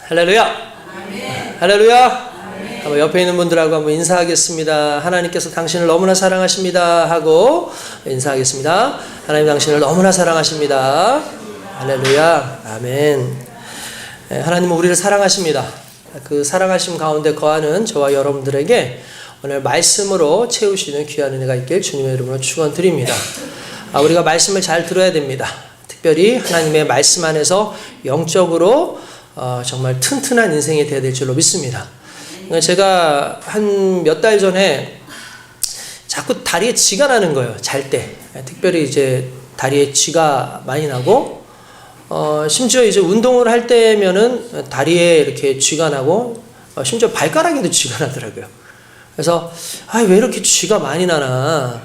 할렐루야. 아멘. 할렐루야. 아멘. 한번 옆에 있는 분들하고 한번 인사하겠습니다. 하나님께서 당신을 너무나 사랑하십니다 하고 인사하겠습니다. 하나님 당신을 너무나 사랑하십니다. 할렐루야. 아멘. 하나님은 우리를 사랑하십니다. 그 사랑하심 가운데 거하는 저와 여러분들에게 오늘 말씀으로 채우시는 귀한 은혜가 있길 주님의 이름으로 축원드립니다. 우리가 말씀을 잘 들어야 됩니다. 특별히 하나님의 말씀 안에서 영적으로 정말 튼튼한 인생이 되어야 될 줄로 믿습니다. 제가 한 몇 달 전에 자꾸 다리에 쥐가 나는 거예요. 잘 때. 특별히 이제 다리에 쥐가 많이 나고, 심지어 이제 운동을 할 때면은 다리에 이렇게 쥐가 나고, 심지어 발가락에도 쥐가 나더라고요. 그래서, 왜 이렇게 쥐가 많이 나나,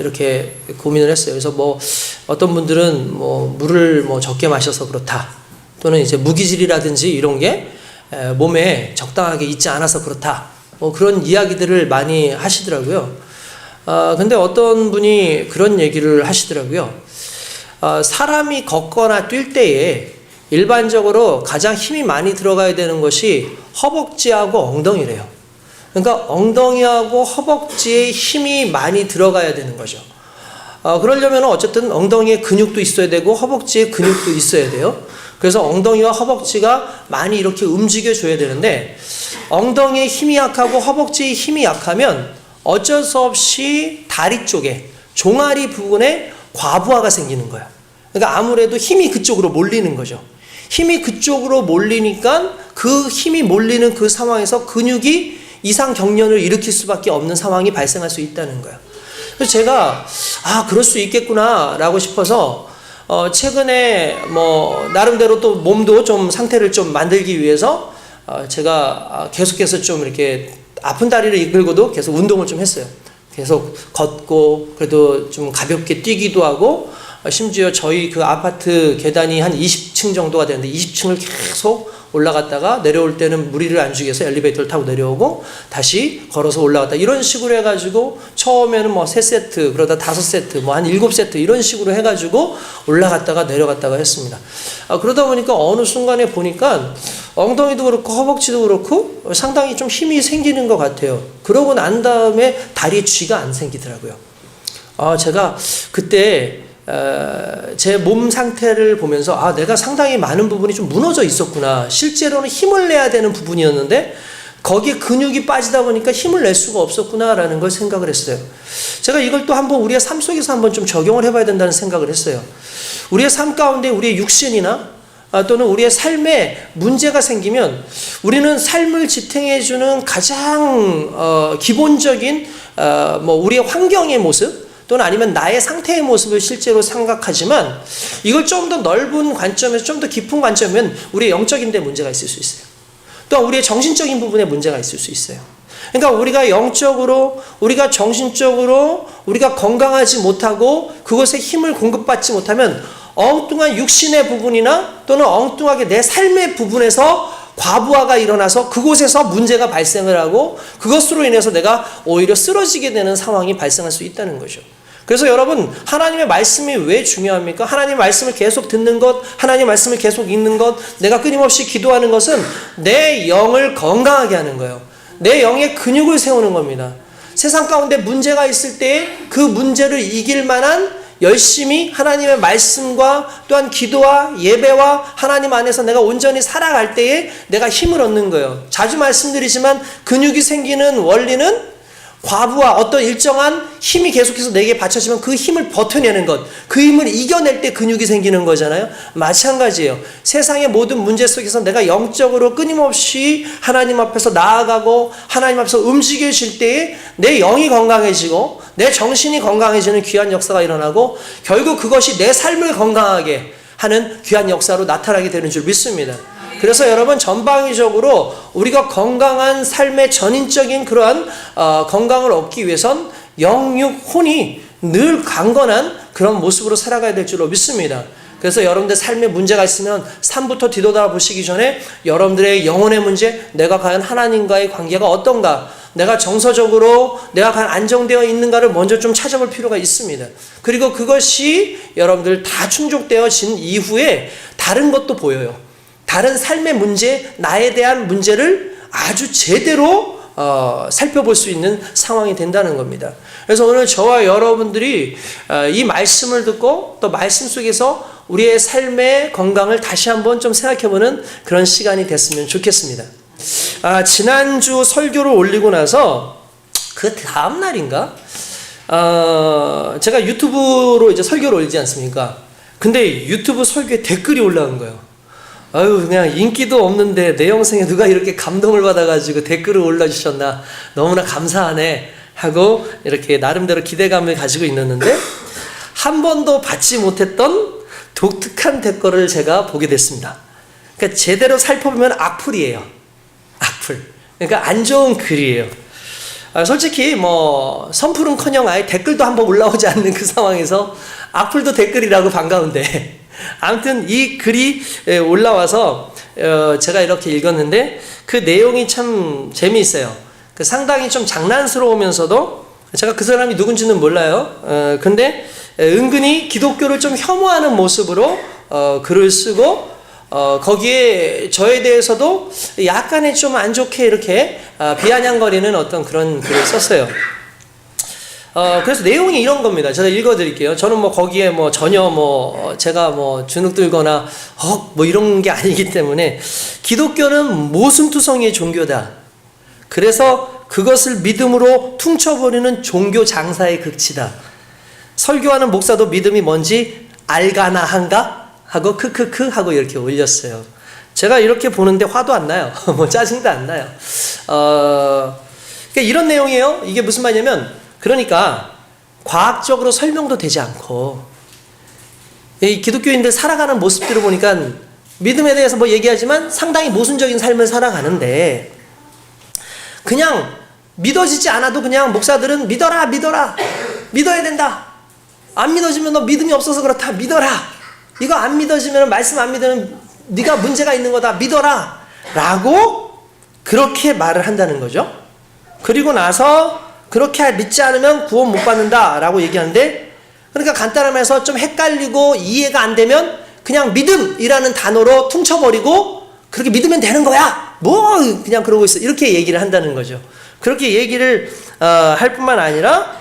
이렇게 고민을 했어요. 그래서 어떤 분들은 물을 적게 마셔서 그렇다. 또는 이제 무기질이라든지 이런 게 몸에 적당하게 있지 않아서 그렇다. 그런 이야기들을 많이 하시더라고요. 근데 어떤 분이 그런 얘기를 하시더라고요. 사람이 걷거나 뛸 때에 일반적으로 가장 힘이 많이 들어가야 되는 것이 허벅지하고 엉덩이래요. 그러니까 엉덩이하고 허벅지에 힘이 많이 들어가야 되는 거죠. 그러려면 어쨌든 엉덩이에 근육도 있어야 되고 허벅지에 근육도 있어야 돼요. 그래서 엉덩이와 허벅지가 많이 이렇게 움직여줘야 되는데, 엉덩이에 힘이 약하고 허벅지에 힘이 약하면 어쩔 수 없이 다리 쪽에 종아리 부분에 과부하가 생기는 거야. 그러니까 아무래도 힘이 그쪽으로 몰리는 거죠. 힘이 그쪽으로 몰리니까 그 힘이 몰리는 그 상황에서 근육이 이상 경련을 일으킬 수밖에 없는 상황이 발생할 수 있다는 거예요. 그래서 제가 그럴 수 있겠구나 라고 싶어서 최근에 나름대로 또 몸도 좀 상태를 좀 만들기 위해서 제가 계속해서 좀 이렇게 아픈 다리를 이끌고도 계속 운동을 좀 했어요. 계속 걷고 그래도 좀 가볍게 뛰기도 하고, 심지어 저희 그 아파트 계단이 한 20층 정도가 되는데 20층을 계속 올라갔다가 내려올 때는 무리를 안 주기 위해서 엘리베이터를 타고 내려오고 다시 걸어서 올라갔다, 이런 식으로 해가지고 처음에는 3세트 그러다 5세트 한 7세트 이런 식으로 해가지고 올라갔다가 내려갔다가 했습니다. 그러다 보니까 어느 순간에 보니까 엉덩이도 그렇고 허벅지도 그렇고 상당히 좀 힘이 생기는 것 같아요. 그러고 난 다음에 다리에 쥐가 안 생기더라고요. 제가 그때 제 몸 상태를 보면서 내가 상당히 많은 부분이 좀 무너져 있었구나. 실제로는 힘을 내야 되는 부분이었는데 거기에 근육이 빠지다 보니까 힘을 낼 수가 없었구나라는 걸 생각을 했어요. 제가 이걸 또 한번 우리의 삶 속에서 한번 좀 적용을 해봐야 된다는 생각을 했어요. 우리의 삶 가운데 우리의 육신이나 또는 우리의 삶에 문제가 생기면 우리는 삶을 지탱해주는 가장 기본적인 우리의 환경의 모습 또는 아니면 나의 상태의 모습을 실제로 생각하지만, 이걸 좀 더 넓은 관점에서 좀 더 깊은 관점이면 우리의 영적인 데 문제가 있을 수 있어요. 또한 우리의 정신적인 부분에 문제가 있을 수 있어요. 그러니까 우리가 영적으로, 우리가 정신적으로 우리가 건강하지 못하고 그것에 힘을 공급받지 못하면 엉뚱한 육신의 부분이나 또는 엉뚱하게 내 삶의 부분에서 과부하가 일어나서 그곳에서 문제가 발생을 하고 그것으로 인해서 내가 오히려 쓰러지게 되는 상황이 발생할 수 있다는 거죠. 그래서 여러분, 하나님의 말씀이 왜 중요합니까? 하나님의 말씀을 계속 듣는 것, 하나님의 말씀을 계속 읽는 것, 내가 끊임없이 기도하는 것은 내 영을 건강하게 하는 거예요. 내 영의 근육을 세우는 겁니다. 세상 가운데 문제가 있을 때 그 문제를 이길 만한 열심히 하나님의 말씀과 또한 기도와 예배와 하나님 안에서 내가 온전히 살아갈 때에 내가 힘을 얻는 거예요. 자주 말씀드리지만 근육이 생기는 원리는 과부하, 어떤 일정한 힘이 계속해서 내게 받쳐지면 그 힘을 버텨내는 것, 그 힘을 이겨낼 때 근육이 생기는 거잖아요. 마찬가지예요. 세상의 모든 문제 속에서 내가 영적으로 끊임없이 하나님 앞에서 나아가고 하나님 앞에서 움직여질 때에 내 영이 건강해지고 내 정신이 건강해지는 귀한 역사가 일어나고 결국 그것이 내 삶을 건강하게 하는 귀한 역사로 나타나게 되는 줄 믿습니다. 그래서 여러분, 전방위적으로 우리가 건강한 삶의 전인적인 그러한 건강을 얻기 위해선 영육 혼이 늘 강건한 그런 모습으로 살아가야 될 줄로 믿습니다. 그래서 여러분들 삶에 문제가 있으면 삶부터 뒤돌아 보시기 전에 여러분들의 영혼의 문제, 내가 과연 하나님과의 관계가 어떤가, 내가 정서적으로 내가 과연 안정되어 있는가를 먼저 좀 찾아볼 필요가 있습니다. 그리고 그것이 여러분들 다 충족되어진 이후에 다른 것도 보여요. 다른 삶의 문제, 나에 대한 문제를 아주 제대로 살펴볼 수 있는 상황이 된다는 겁니다. 그래서 오늘 저와 여러분들이 이 말씀을 듣고 또 말씀 속에서 우리의 삶의 건강을 다시 한번 좀 생각해보는 그런 시간이 됐으면 좋겠습니다. 지난주 설교를 올리고 나서 그 다음 날인가? 제가 유튜브로 이제 설교를 올리지 않습니까? 근데 유튜브 설교에 댓글이 올라온 거예요. 아유, 그냥 인기도 없는데 내 영상에 누가 이렇게 감동을 받아가지고 댓글을 올려주셨나. 너무나 감사하네. 하고 이렇게 나름대로 기대감을 가지고 있었는데 한 번도 받지 못했던 독특한 댓글을 제가 보게 됐습니다. 그러니까 제대로 살펴보면 악플이에요. 악플. 그러니까 안 좋은 글이에요. 솔직히 뭐 선풀은커녕 아예 댓글도 한번 올라오지 않는 그 상황에서 악플도 댓글이라고 반가운데 아무튼 이 글이 올라와서 제가 이렇게 읽었는데 그 내용이 참 재미있어요. 상당히 좀 장난스러우면서도 제가 그 사람이 누군지는 몰라요. 근데 은근히 기독교를 좀 혐오하는 모습으로 글을 쓰고 거기에 저에 대해서도 약간의 좀 안 좋게 이렇게 비아냥거리는 어떤 그런 글을 썼어요. 그래서 내용이 이런 겁니다. 제가 읽어드릴게요. 저는 뭐 거기에 뭐 전혀 뭐 제가 뭐 주눅 들거나 뭐 이런 게 아니기 때문에 기독교는 모순투성이의 종교다. 그래서 그것을 믿음으로 퉁쳐버리는 종교 장사의 극치다. 설교하는 목사도 믿음이 뭔지 알가나 한가? 하고 크크크 하고 이렇게 올렸어요. 제가 이렇게 보는데 화도 안 나요. 뭐 짜증도 안 나요. 그러니까 이런 내용이에요. 이게 무슨 말이냐면 그러니까 과학적으로 설명도 되지 않고 이 기독교인들 살아가는 모습들을 보니까 믿음에 대해서 뭐 얘기하지만 상당히 모순적인 삶을 살아가는데 그냥 믿어지지 않아도 그냥 목사들은 믿어라 믿어야 된다. 안 믿어지면 너 믿음이 없어서 그렇다. 믿어라. 이거 안 믿어지면 말씀 안 믿으면 네가 문제가 있는 거다. 믿어라 라고 그렇게 말을 한다는 거죠. 그리고 나서 그렇게 믿지 않으면 구원 못 받는다 라고 얘기하는데 그러니까 간단한 말해서 좀 헷갈리고 이해가 안 되면 그냥 믿음이라는 단어로 퉁쳐버리고 그렇게 믿으면 되는 거야. 뭐 그냥 그러고 있어. 이렇게 얘기를 한다는 거죠. 그렇게 얘기를 할 뿐만 아니라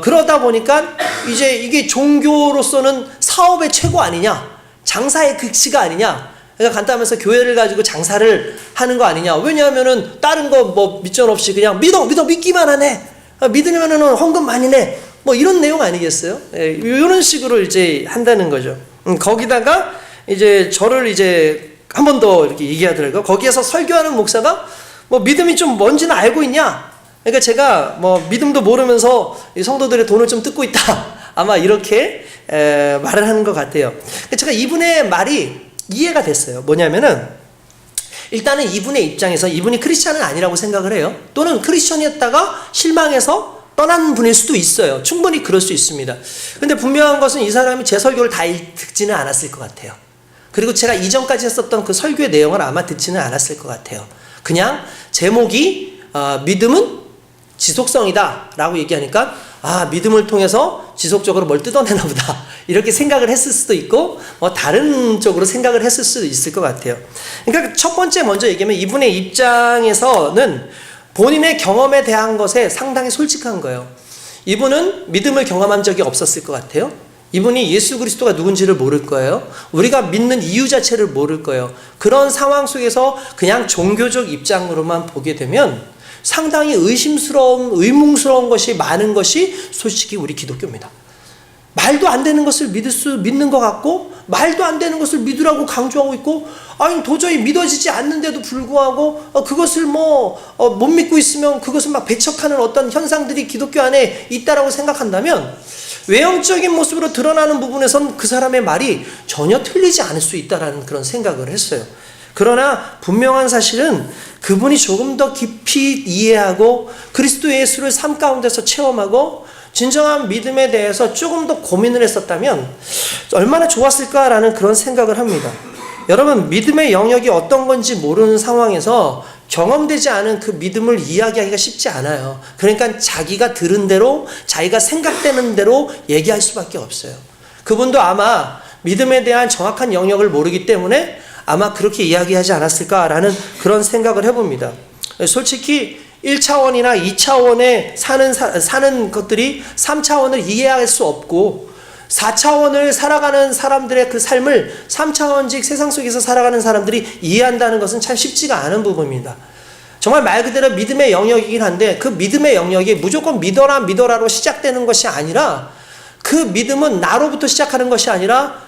그러다 보니까 이제 이게 종교로서는 사업의 최고 아니냐, 장사의 극치가 아니냐. 그러니까 간단하면서 교회를 가지고 장사를 하는 거 아니냐. 왜냐하면은 다른 거 뭐 밑전 없이 그냥 믿어 믿기만 하네. 믿으면은 헌금 많이 내. 뭐 이런 내용 아니겠어요? 이런 식으로 이제 한다는 거죠. 거기다가 이제 저를 이제 한 번 더 이렇게 얘기하더라고요. 거기에서 설교하는 목사가 뭐 믿음이 좀 뭔지는 알고 있냐? 그러니까 제가 뭐 믿음도 모르면서 성도들의 돈을 좀 뜯고 있다. 아마 이렇게 말을 하는 것 같아요. 제가 이분의 말이 이해가 됐어요. 뭐냐면은 일단은 이분의 입장에서 이분이 크리스찬은 아니라고 생각을 해요. 또는 크리스천이었다가 실망해서 떠난 분일 수도 있어요. 충분히 그럴 수 있습니다. 근데 분명한 것은 이 사람이 제 설교를 다 듣지는 않았을 것 같아요. 그리고 제가 이전까지 했었던 그 설교의 내용을 아마 듣지는 않았을 것 같아요. 그냥 제목이 믿음은 지속성이다 라고 얘기하니까 믿음을 통해서 지속적으로 뭘 뜯어내나 보다 이렇게 생각을 했을 수도 있고 뭐 다른 쪽으로 생각을 했을 수도 있을 것 같아요. 그러니까 첫 번째 먼저 얘기하면 이분의 입장에서는 본인의 경험에 대한 것에 상당히 솔직한 거예요. 이분은 믿음을 경험한 적이 없었을 것 같아요. 이분이 예수 그리스도가 누군지를 모를 거예요. 우리가 믿는 이유 자체를 모를 거예요. 그런 상황 속에서 그냥 종교적 입장으로만 보게 되면 상당히 의문스러운 것이 많은 것이 솔직히 우리 기독교입니다. 말도 안 되는 것을 믿는 것 같고 말도 안 되는 것을 믿으라고 강조하고 있고 도저히 믿어지지 않는데도 불구하고 그것을 못 믿고 있으면 그것을 막 배척하는 어떤 현상들이 기독교 안에 있다라고 생각한다면 외형적인 모습으로 드러나는 부분에선 그 사람의 말이 전혀 틀리지 않을 수 있다라는 그런 생각을 했어요. 그러나 분명한 사실은 그분이 조금 더 깊이 이해하고 그리스도 예수를 삶 가운데서 체험하고 진정한 믿음에 대해서 조금 더 고민을 했었다면 얼마나 좋았을까라는 그런 생각을 합니다. 여러분, 믿음의 영역이 어떤 건지 모르는 상황에서 경험되지 않은 그 믿음을 이야기하기가 쉽지 않아요. 그러니까 자기가 들은 대로 자기가 생각되는 대로 얘기할 수밖에 없어요. 그분도 아마 믿음에 대한 정확한 영역을 모르기 때문에 아마 그렇게 이야기하지 않았을까라는 그런 생각을 해봅니다. 솔직히 1차원이나 2차원에 사는 것들이 3차원을 이해할 수 없고 4차원을 살아가는 사람들의 그 삶을 3차원직 세상 속에서 살아가는 사람들이 이해한다는 것은 참 쉽지가 않은 부분입니다. 정말 말 그대로 믿음의 영역이긴 한데 그 믿음의 영역이 무조건 믿어라로 시작되는 것이 아니라 그 믿음은 나로부터 시작하는 것이 아니라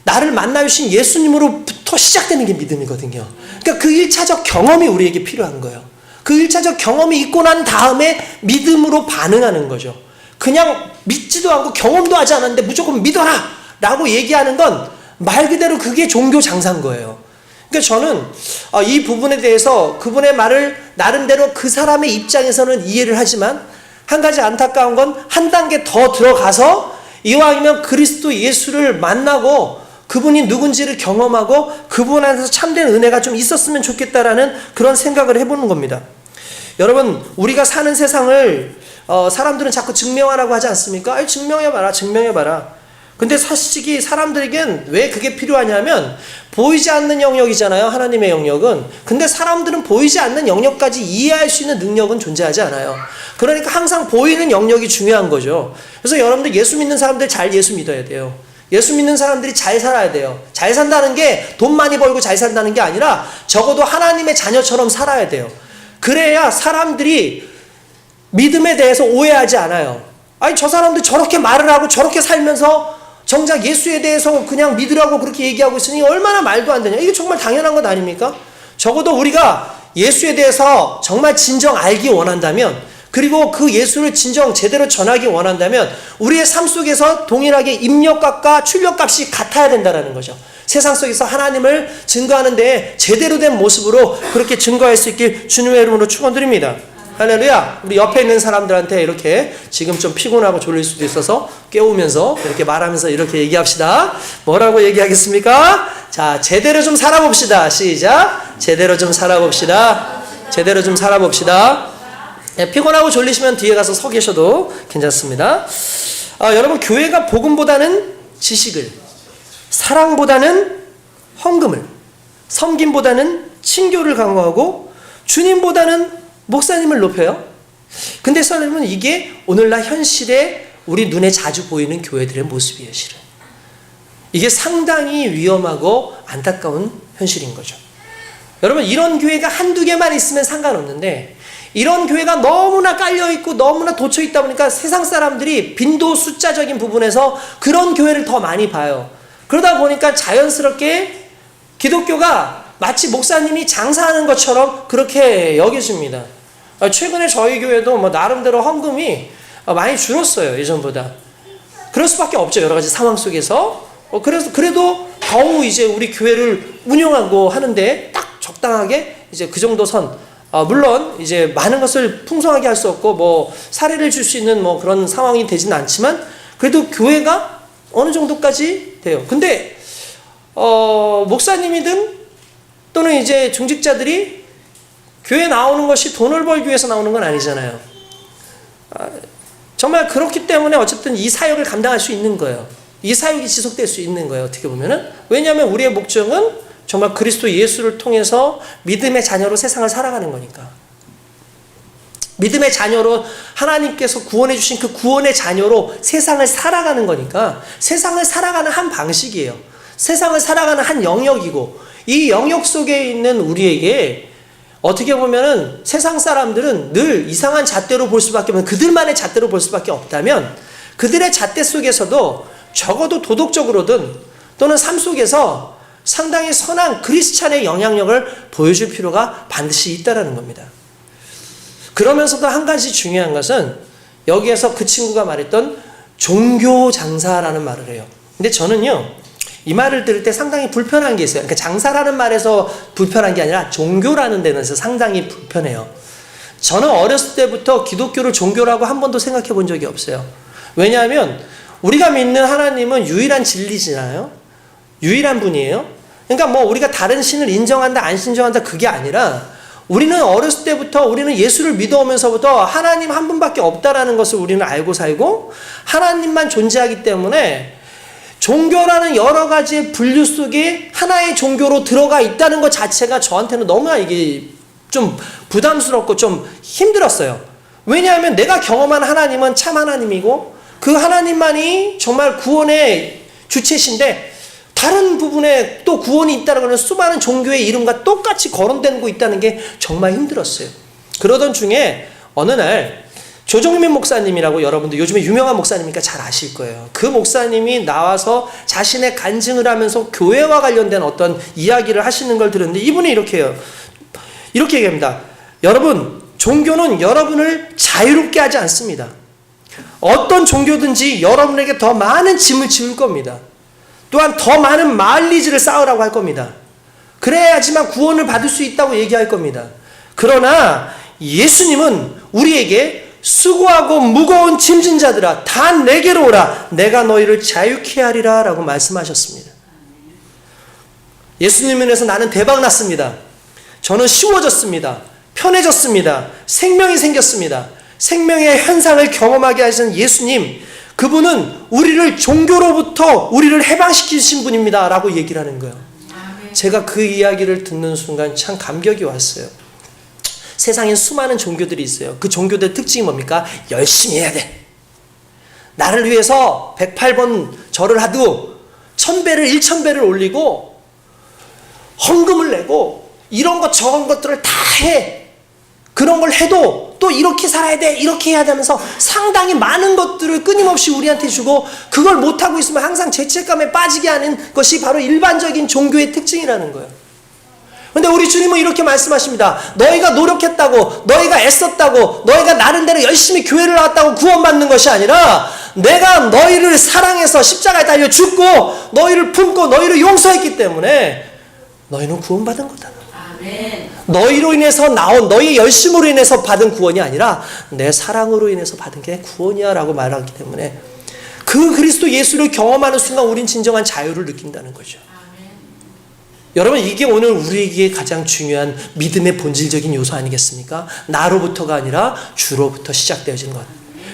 나를 만나주신 예수님으로부터 시작되는 게 믿음이거든요. 그러니까 그 1차적 경험이 우리에게 필요한 거예요. 그 1차적 경험이 있고 난 다음에 믿음으로 반응하는 거죠. 그냥 믿지도 않고 경험도 하지 않았는데 무조건 믿어라! 라고 얘기하는 건 말 그대로 그게 종교 장사인 거예요. 그러니까 저는 이 부분에 대해서 그분의 말을 나름대로 그 사람의 입장에서는 이해를 하지만 한 가지 안타까운 건 한 단계 더 들어가서 이왕이면 그리스도 예수를 만나고 그분이 누군지를 경험하고 그분 안에서 참된 은혜가 좀 있었으면 좋겠다라는 그런 생각을 해보는 겁니다. 여러분, 우리가 사는 세상을 사람들은 자꾸 증명하라고 하지 않습니까? 증명해봐라. 근데 사실이 사람들에겐 왜 그게 필요하냐면 보이지 않는 영역이잖아요. 하나님의 영역은. 근데 사람들은 보이지 않는 영역까지 이해할 수 있는 능력은 존재하지 않아요. 그러니까 항상 보이는 영역이 중요한 거죠. 그래서 여러분들 예수 믿는 사람들 잘 예수 믿어야 돼요. 예수 믿는 사람들이 잘 살아야 돼요. 잘 산다는 게 돈 많이 벌고 잘 산다는 게 아니라 적어도 하나님의 자녀처럼 살아야 돼요. 그래야 사람들이 믿음에 대해서 오해하지 않아요. 아니 저 사람들 저렇게 말을 하고 저렇게 살면서 정작 예수에 대해서 그냥 믿으라고 그렇게 얘기하고 있으니 얼마나 말도 안 되냐. 이게 정말 당연한 것 아닙니까? 적어도 우리가 예수에 대해서 정말 진정 알기 원한다면 그리고 그 예수를 진정 제대로 전하기 원한다면 우리의 삶 속에서 동일하게 입력값과 출력값이 같아야 된다는 거죠. 세상 속에서 하나님을 증거하는 데 제대로 된 모습으로 그렇게 증거할 수 있길 주님의 이름으로 축원드립니다. 할렐루야. 우리 옆에 있는 사람들한테 이렇게 지금 좀 피곤하고 졸릴 수도 있어서 깨우면서 이렇게 말하면서 이렇게 얘기합시다. 뭐라고 얘기하겠습니까? 자, 제대로 좀 살아봅시다. 시작. 제대로 좀 살아봅시다. 제대로 좀 살아봅시다. 네, 피곤하고 졸리시면 뒤에 가서 서 계셔도 괜찮습니다. 여러분, 교회가 복음보다는 지식을, 사랑보다는 헌금을, 섬김보다는 친교를 강화하고 주님보다는 목사님을 높여요. 근데 여러분, 이게 오늘날 현실에 우리 눈에 자주 보이는 교회들의 모습이에요. 실은 이게 상당히 위험하고 안타까운 현실인 거죠. 여러분, 이런 교회가 한두 개만 있으면 상관없는데 이런 교회가 너무나 깔려있고 너무나 돋쳐있다 보니까 세상 사람들이 빈도 숫자적인 부분에서 그런 교회를 더 많이 봐요. 그러다 보니까 자연스럽게 기독교가 마치 목사님이 장사하는 것처럼 그렇게 여겨집니다. 최근에 저희 교회도 나름대로 헌금이 많이 줄었어요. 예전보다. 그럴 수밖에 없죠. 여러 가지 상황 속에서. 그래도 더욱 이제 우리 교회를 운영하고 하는데 딱 적당하게 이제 그 정도 선. 물론 이제 많은 것을 풍성하게 할 수 없고 사례를 줄 수 있는 그런 상황이 되지는 않지만 그래도 교회가 어느 정도까지 돼요. 근데 목사님이든 또는 이제 중직자들이 교회 나오는 것이 돈을 벌기 위해서 나오는 건 아니잖아요. 정말 그렇기 때문에 어쨌든 이 사역을 감당할 수 있는 거예요. 이 사역이 지속될 수 있는 거예요. 어떻게 보면은. 왜냐하면 우리의 목적은 정말 그리스도 예수를 통해서 믿음의 자녀로 세상을 살아가는 거니까. 믿음의 자녀로 하나님께서 구원해 주신 그 구원의 자녀로 세상을 살아가는 거니까 세상을 살아가는 한 방식이에요. 세상을 살아가는 한 영역이고 이 영역 속에 있는 우리에게 어떻게 보면은 세상 사람들은 늘 이상한 잣대로 볼 수밖에 없는 그들만의 잣대로 볼 수밖에 없다면 그들의 잣대 속에서도 적어도 도덕적으로든 또는 삶 속에서 상당히 선한 크리스찬의 영향력을 보여줄 필요가 반드시 있다는 겁니다. 그러면서도 한 가지 중요한 것은 여기에서 그 친구가 말했던 종교 장사라는 말을 해요. 근데 저는요 이 말을 들을 때 상당히 불편한 게 있어요. 그러니까 장사라는 말에서 불편한 게 아니라 종교라는 데서 상당히 불편해요. 저는 어렸을 때부터 기독교를 종교라고 한 번도 생각해 본 적이 없어요. 왜냐하면 우리가 믿는 하나님은 유일한 진리잖아요. 유일한 분이에요. 그러니까 우리가 다른 신을 인정한다 안 인정한다 그게 아니라 우리는 어렸을 때부터 우리는 예수를 믿어오면서부터 하나님 한 분밖에 없다라는 것을 우리는 알고 살고 하나님만 존재하기 때문에 종교라는 여러 가지의 분류 속에 하나의 종교로 들어가 있다는 것 자체가 저한테는 너무나 이게 좀 부담스럽고 좀 힘들었어요. 왜냐하면 내가 경험한 하나님은 참 하나님이고 그 하나님만이 정말 구원의 주체신데 다른 부분에 또 구원이 있다는 것은 수많은 종교의 이름과 똑같이 거론되고 있다는 게 정말 힘들었어요. 그러던 중에 어느 날 조정민 목사님이라고 여러분들 요즘에 유명한 목사님이니까 잘 아실 거예요. 그 목사님이 나와서 자신의 간증을 하면서 교회와 관련된 어떤 이야기를 하시는 걸 들었는데 이분이 이렇게 해요. 이렇게 얘기합니다. 여러분, 종교는 여러분을 자유롭게 하지 않습니다. 어떤 종교든지 여러분에게 더 많은 짐을 지울 겁니다. 또한 더 많은 마일리지를 쌓으라고 할 겁니다. 그래야지만 구원을 받을 수 있다고 얘기할 겁니다. 그러나 예수님은 우리에게 수고하고 무거운 짐진 자들아 다 내게로 오라 내가 너희를 자유케 하리라 라고 말씀하셨습니다. 예수님 면에서 나는 대박났습니다. 저는 쉬워졌습니다. 편해졌습니다. 생명이 생겼습니다. 생명의 현상을 경험하게 하신 예수님, 그분은 우리를 종교로부터 우리를 해방시키신 분입니다 라고 얘기를 하는 거예요. 제가 그 이야기를 듣는 순간 참 감격이 왔어요. 세상엔 수많은 종교들이 있어요. 그 종교들의 특징이 뭡니까? 열심히 해야 돼. 나를 위해서 108번 절을 하도 1000배를 1000배를 올리고 헌금을 내고 이런 것 저런 것들을 다 해. 그런 걸 해도 또 이렇게 살아야 돼, 이렇게 해야 되면서 상당히 많은 것들을 끊임없이 우리한테 주고 그걸 못하고 있으면 항상 죄책감에 빠지게 하는 것이 바로 일반적인 종교의 특징이라는 거예요. 근데 우리 주님은 이렇게 말씀하십니다. 너희가 노력했다고, 너희가 애썼다고, 너희가 나름대로 열심히 교회를 나왔다고 구원받는 것이 아니라 내가 너희를 사랑해서 십자가에 달려 죽고 너희를 품고 너희를 용서했기 때문에 너희는 구원받은 거다. 아멘. 너희로 인해서 나온 너희의 열심으로 인해서 받은 구원이 아니라 내 사랑으로 인해서 받은 게 구원이야 라고 말하기 때문에 그 그리스도 예수를 경험하는 순간 우린 진정한 자유를 느낀다는 거죠. 여러분, 이게 오늘 우리에게 가장 중요한 믿음의 본질적인 요소 아니겠습니까? 나로부터가 아니라 주로부터 시작되어진 것.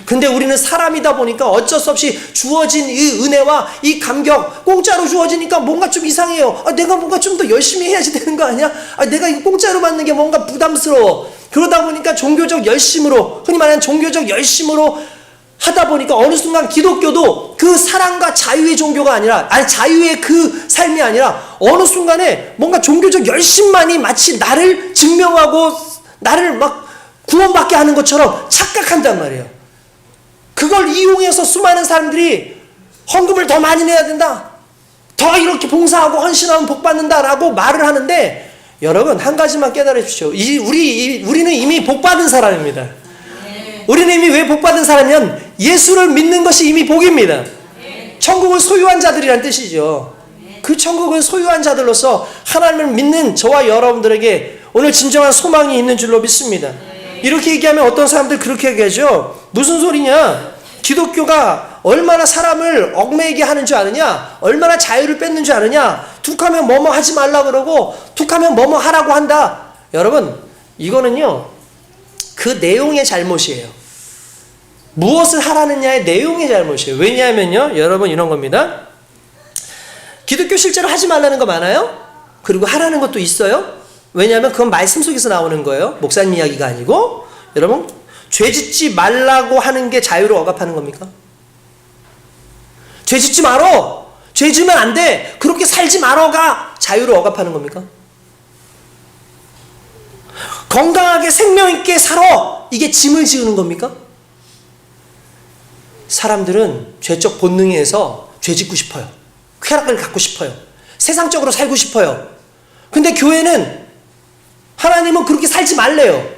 근데 우리는 사람이다 보니까 어쩔 수 없이 주어진 이 은혜와 이 감격, 공짜로 주어지니까 뭔가 좀 이상해요. 내가 뭔가 좀 더 열심히 해야지 되는 거 아니야? 내가 이거 공짜로 받는 게 뭔가 부담스러워. 그러다 보니까 종교적 열심으로, 흔히 말하는 종교적 열심으로 하다 보니까 어느 순간 기독교도 그 사랑과 자유의 종교가 아니라, 자유의 그 삶이 아니라 어느 순간에 뭔가 종교적 열심만이 마치 나를 증명하고 나를 막 구원받게 하는 것처럼 착각한단 말이에요. 그걸 이용해서 수많은 사람들이 헌금을 더 많이 내야 된다, 더 이렇게 봉사하고 헌신하면 복 받는다라고 말을 하는데, 여러분 한 가지만 깨달아 주십시오. 우리는 이미 복 받은 사람입니다. 우리는 이미 왜 복 받은 사람이면 예수를 믿는 것이 이미 복입니다. 천국을 소유한 자들이란 뜻이죠. 그 천국을 소유한 자들로서 하나님을 믿는 저와 여러분들에게 오늘 진정한 소망이 있는 줄로 믿습니다. 이렇게 얘기하면 어떤 사람들 그렇게 얘기하죠. 무슨 소리냐? 기독교가 얼마나 사람을 얽매이게 하는 줄 아느냐? 얼마나 자유를 뺏는 줄 아느냐? 툭하면 뭐뭐 하지 말라 그러고 툭하면 뭐뭐 하라고 한다. 여러분, 이거는요 그 내용의 잘못이에요. 무엇을 하라느냐의 내용의 잘못이에요. 왜냐하면요, 여러분 이런 겁니다. 기독교 실제로 하지 말라는 거 많아요. 그리고 하라는 것도 있어요. 왜냐하면 그건 말씀 속에서 나오는 거예요. 목사님 이야기가 아니고. 여러분, 죄 짓지 말라고 하는 게 자유를 억압하는 겁니까? 죄 짓지 말어, 죄 지으면 안 돼, 그렇게 살지 말어가 자유를 억압하는 겁니까? 건강하게 생명 있게 살아, 이게 짐을 지우는 겁니까? 사람들은 죄적 본능에 의해서 죄 짓고 싶어요. 쾌락을 갖고 싶어요. 세상적으로 살고 싶어요. 근데 교회는, 하나님은 그렇게 살지 말래요.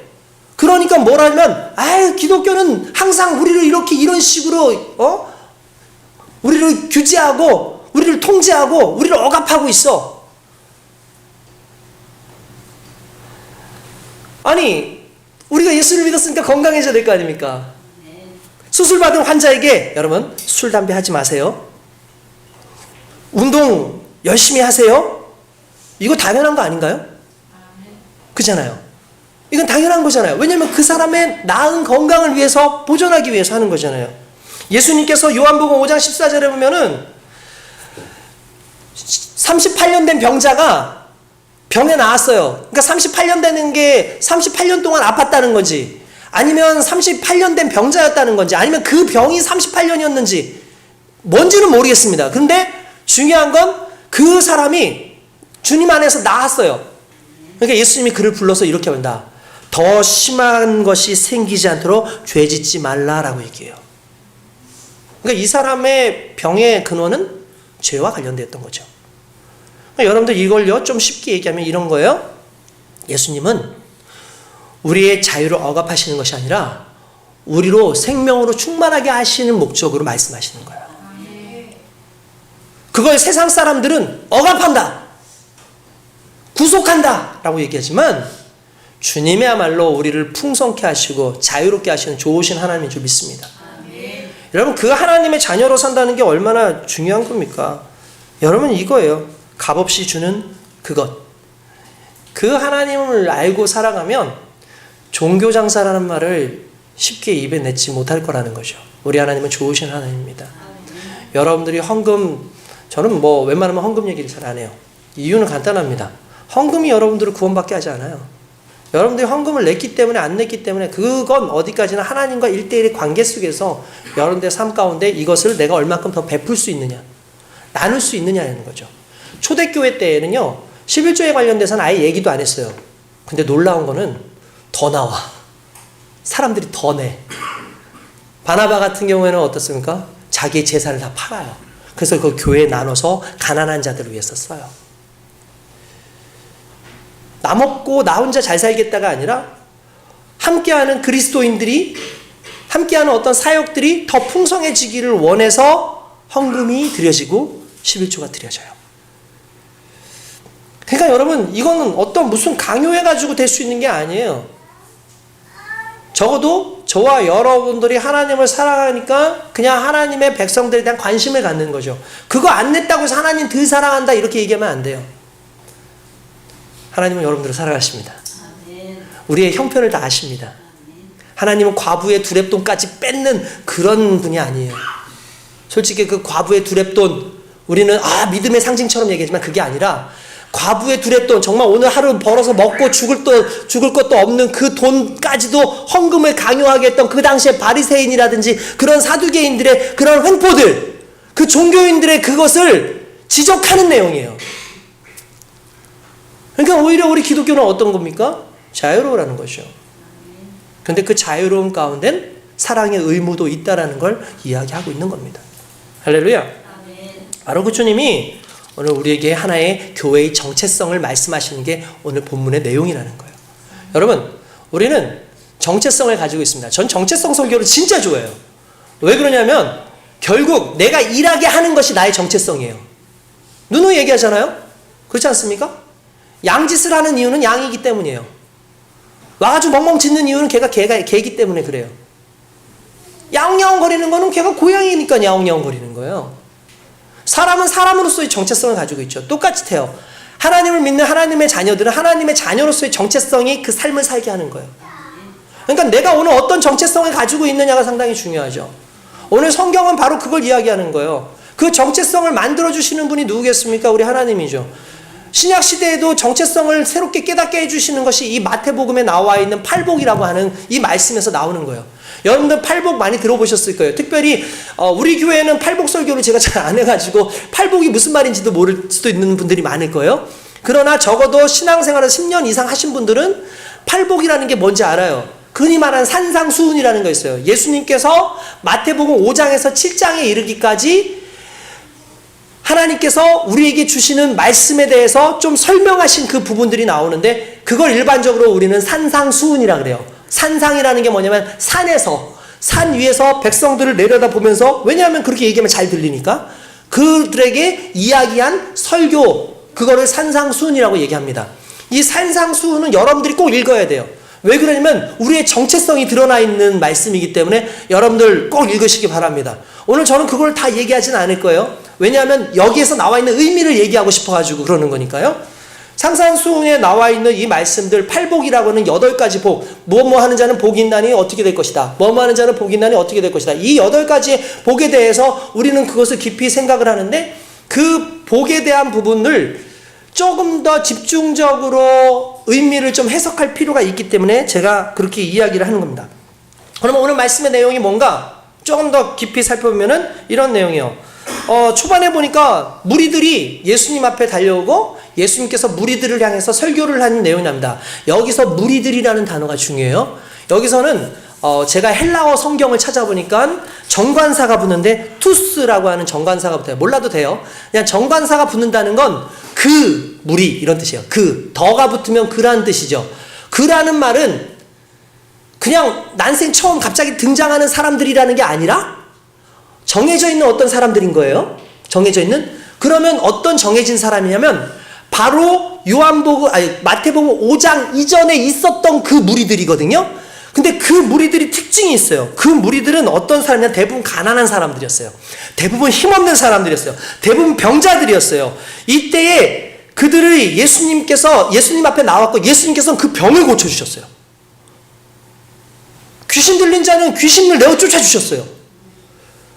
그러니까 뭐라면, 기독교는 항상 우리를 이렇게 이런 식으로 우리를 규제하고 우리를 통제하고 우리를 억압하고 있어. 아니, 우리가 예수를 믿었으니까 건강해져야 될 거 아닙니까? 수술받은 환자에게 여러분 술, 담배 하지 마세요. 운동 열심히 하세요. 이거 당연한 거 아닌가요? 그잖아요. 이건 당연한 거잖아요. 왜냐하면 그 사람의 나은 건강을 위해서, 보존하기 위해서 하는 거잖아요. 예수님께서 요한복음 5장 14절에 보면은 38년 된 병자가 병에 나왔어요. 그러니까 38년 되는 게 38년 동안 아팠다는 거지. 아니면 38년 된 병자였다는 건지, 아니면 그 병이 38년이었는지 뭔지는 모르겠습니다. 그런데 중요한 건 그 사람이 주님 안에서 나았어요. 그러니까 예수님이 그를 불러서 이렇게 한다. 더 심한 것이 생기지 않도록 죄 짓지 말라라고 얘기해요. 그러니까 이 사람의 병의 근원은 죄와 관련되었던 거죠. 그러니까 여러분들 이걸요 좀 쉽게 얘기하면 이런 거예요. 예수님은 우리의 자유를 억압하시는 것이 아니라 우리로 생명으로 충만하게 하시는 목적으로 말씀하시는 거예요. 그걸 세상 사람들은 억압한다, 구속한다 라고 얘기하지만 주님이야말로 우리를 풍성케 하시고 자유롭게 하시는 좋으신 하나님인 줄 믿습니다. 여러분, 그 하나님의 자녀로 산다는 게 얼마나 중요한 겁니까? 여러분, 이거예요. 값없이 주는 그것. 그 하나님을 알고 살아가면 종교장사라는 말을 쉽게 입에 내지 못할 거라는 거죠. 우리 하나님은 좋으신 하나님입니다. 여러분들이 헌금, 저는 뭐 웬만하면 헌금 얘기를 잘 안 해요. 이유는 간단합니다. 헌금이 여러분들을 구원받게 하지 않아요. 여러분들이 헌금을 냈기 때문에 안 냈기 때문에 그건 어디까지나 하나님과 1대1의 관계 속에서 여러분들의 삶 가운데 이것을 내가 얼마큼 더 베풀 수 있느냐, 나눌 수 있느냐는 거죠. 초대교회 때에는요 11조에 관련돼서는 아예 얘기도 안 했어요. 근데 놀라운 거는 더 나와. 사람들이 더 내. 바나바 같은 경우에는 어떻습니까? 자기의 재산을 다 팔아요. 그래서 그 교회에 나눠서 가난한 자들을 위해서 써요. 나 먹고 나 혼자 잘 살겠다가 아니라 함께하는 그리스도인들이, 함께하는 어떤 사역들이 더 풍성해지기를 원해서 헌금이 드려지고 11조가 드려져요. 그러니까 여러분, 이거는 어떤 무슨 강요해가지고 될 수 있는 게 아니에요. 적어도 저와 여러분들이 하나님을 사랑하니까 그냥 하나님의 백성들에 대한 관심을 갖는 거죠. 그거 안 냈다고 해서 하나님 덜 사랑한다 이렇게 얘기하면 안 돼요. 하나님은 여러분들을 사랑하십니다. 우리의 형편을 다 아십니다. 하나님은 과부의 두렙돈까지 뺏는 그런 분이 아니에요. 솔직히 그 과부의 두렙돈, 우리는 믿음의 상징처럼 얘기하지만 그게 아니라 과부의 두렙돈, 정말 오늘 하루 벌어서 먹고 죽을 것도 없는 그 돈까지도 헌금을 강요하게 했던 그 당시에 바리새인이라든지 그런 사두개인들의 그런 횡포들, 그 종교인들의 그것을 지적하는 내용이에요. 그러니까 오히려 우리 기독교는 어떤 겁니까? 자유로우라는 것이죠. 그런데 그 자유로움 가운데는 사랑의 의무도 있다라는 걸 이야기하고 있는 겁니다. 할렐루야. 바로 그 주님이 오늘 우리에게 하나의 교회의 정체성을 말씀하시는 게 오늘 본문의 내용이라는 거예요. 여러분, 우리는 정체성을 가지고 있습니다. 전 정체성 설교를 진짜 좋아해요. 왜 그러냐면 결국 내가 일하게 하는 것이 나의 정체성이에요. 누누이 얘기하잖아요. 그렇지 않습니까? 양짓을 하는 이유는 양이기 때문이에요. 와가지고 멍멍 짖는 이유는 개이기 때문에 그래요. 야옹야옹거리는 거는 걔가 고양이니까 야옹야옹거리는 거예요. 사람은 사람으로서의 정체성을 가지고 있죠. 똑같이 돼요. 하나님을 믿는 하나님의 자녀들은 하나님의 자녀로서의 정체성이 그 삶을 살게 하는 거예요. 그러니까 내가 오늘 어떤 정체성을 가지고 있느냐가 상당히 중요하죠. 오늘 성경은 바로 그걸 이야기하는 거예요. 그 정체성을 만들어주시는 분이 누구겠습니까? 우리 하나님이죠. 신약 시대에도 정체성을 새롭게 깨닫게 해주시는 것이 이 마태복음에 나와 있는 팔복이라고 하는 이 말씀에서 나오는 거예요. 여러분들 팔복 많이 들어보셨을 거예요. 특별히 우리 교회는 팔복 설교를 제가 잘 안 해가지고 팔복이 무슨 말인지도 모를 수도 있는 분들이 많을 거예요. 그러나 적어도 신앙생활을 10년 이상 하신 분들은 팔복이라는 게 뭔지 알아요. 흔히 말하는 산상수훈이라는 거 있어요. 예수님께서 마태복음 5장에서 7장에 이르기까지 하나님께서 우리에게 주시는 말씀에 대해서 좀 설명하신 그 부분들이 나오는데 그걸 일반적으로 우리는 산상수훈이라 그래요. 산상이라는 게 뭐냐면 산 위에서 백성들을 내려다보면서, 왜냐하면 그렇게 얘기하면 잘 들리니까 그들에게 이야기한 설교, 그거를 산상수훈이라고 얘기합니다. 이 산상수훈은 여러분들이 꼭 읽어야 돼요. 왜 그러냐면 우리의 정체성이 드러나 있는 말씀이기 때문에 여러분들 꼭 읽으시기 바랍니다. 오늘 저는 그걸 다 얘기하지는 않을 거예요. 왜냐하면 여기에서 나와 있는 의미를 얘기하고 싶어가지고 그러는 거니까요. 산상수훈에 나와 있는 이 말씀들, 팔복이라고 하는 8가지 복, 뭐뭐 하는 자는 복이 있나니 어떻게 될 것이다, 뭐뭐 하는 자는 복이 있나니 어떻게 될 것이다, 이 8가지의 복에 대해서 우리는 그것을 깊이 생각을 하는데 그 복에 대한 부분을 조금 더 집중적으로 의미를 좀 해석할 필요가 있기 때문에 제가 그렇게 이야기를 하는 겁니다. 그러면 오늘 말씀의 내용이 뭔가 조금 더 깊이 살펴보면은 이런 내용이에요. 초반에 보니까 무리들이 예수님 앞에 달려오고 예수님께서 무리들을 향해서 설교를 하는 내용이 납니다. 여기서 무리들이라는 단어가 중요해요. 여기서는 제가 헬라어 성경을 찾아보니까 정관사가 붙는데 투스라고 하는 정관사가 붙어요. 몰라도 돼요. 그냥 정관사가 붙는다는 건 그 무리 이런 뜻이에요. 그 더가 붙으면 그라는 뜻이죠. 그라는 말은 그냥 난생 처음 갑자기 등장하는 사람들이라는 게 아니라 정해져 있는 어떤 사람들인 거예요. 정해져 있는. 그러면 어떤 정해진 사람이냐면 바로 마태복음 5장 이전에 있었던 그 무리들이거든요. 근데 그 무리들이 특징이 있어요. 그 무리들은 어떤 사람이냐? 대부분 가난한 사람들이었어요. 대부분 힘없는 사람들이었어요. 대부분 병자들이었어요. 이때에 그들을 예수님 앞에 나왔고 예수님께서는 그 병을 고쳐주셨어요. 귀신 들린 자는 귀신을 내어 쫓아주셨어요.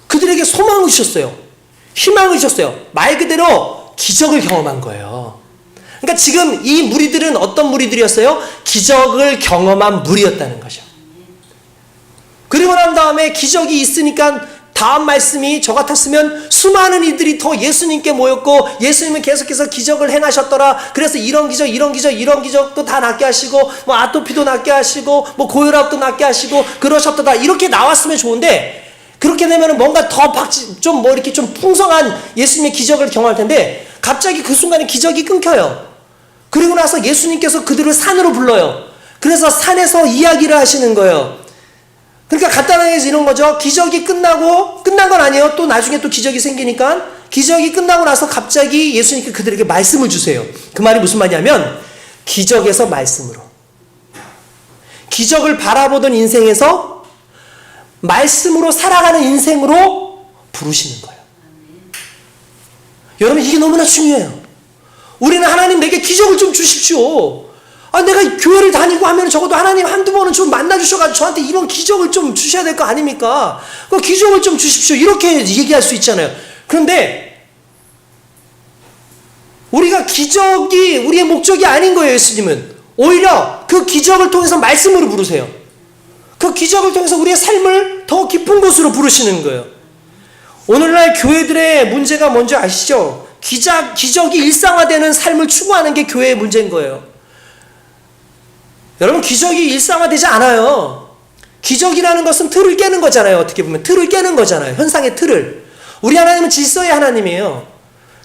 그들에게 소망을 주셨어요. 희망을 주셨어요. 말 그대로 기적을 경험한 거예요. 그러니까 지금 이 무리들은 어떤 무리들이었어요? 기적을 경험한 무리였다는 거죠. 그리고 난 다음에 기적이 있으니까 다음 말씀이 저 같았으면 수많은 이들이 더 예수님께 모였고 예수님은 계속해서 기적을 행하셨더라. 그래서 이런 기적도 다 낫게 하시고 뭐 아토피도 낫게 하시고 뭐 고혈압도 낫게 하시고 그러셨더라. 이렇게 나왔으면 좋은데 그렇게 되면 뭔가 더 좀 뭐 이렇게 좀 풍성한 예수님의 기적을 경험할 텐데 갑자기 그 순간에 기적이 끊겨요. 그리고 나서 예수님께서 그들을 산으로 불러요. 그래서 산에서 이야기를 하시는 거예요. 그러니까 간단하게 해서 이런 거죠. 기적이 끝난 건 아니에요. 또 나중에 또 기적이 생기니까 기적이 끝나고 나서 갑자기 예수님께 그들에게 말씀을 주세요. 그 말이 무슨 말이냐면 기적에서 말씀으로. 기적을 바라보던 인생에서 말씀으로 살아가는 인생으로 부르시는 거예요. 여러분 이게 너무나 중요해요. 우리는 하나님 내게 기적을 좀 주십시오. 내가 교회를 다니고 하면 적어도 하나님 한두 번은 좀 만나주셔가지고 저한테 이런 기적을 좀 주셔야 될 거 아닙니까? 그 기적을 좀 주십시오. 이렇게 얘기할 수 있잖아요. 그런데 우리가 기적이 우리의 목적이 아닌 거예요. 예수님은 오히려 그 기적을 통해서 말씀으로 부르세요. 그 기적을 통해서 우리의 삶을 더 깊은 곳으로 부르시는 거예요. 오늘날 교회들의 문제가 뭔지 아시죠? 기적이 일상화되는 삶을 추구하는 게 교회의 문제인 거예요. 여러분 기적이 일상화되지 않아요. 기적이라는 것은 틀을 깨는 거잖아요. 어떻게 보면 틀을 깨는 거잖아요. 현상의 틀을. 우리 하나님은 질서의 하나님이에요.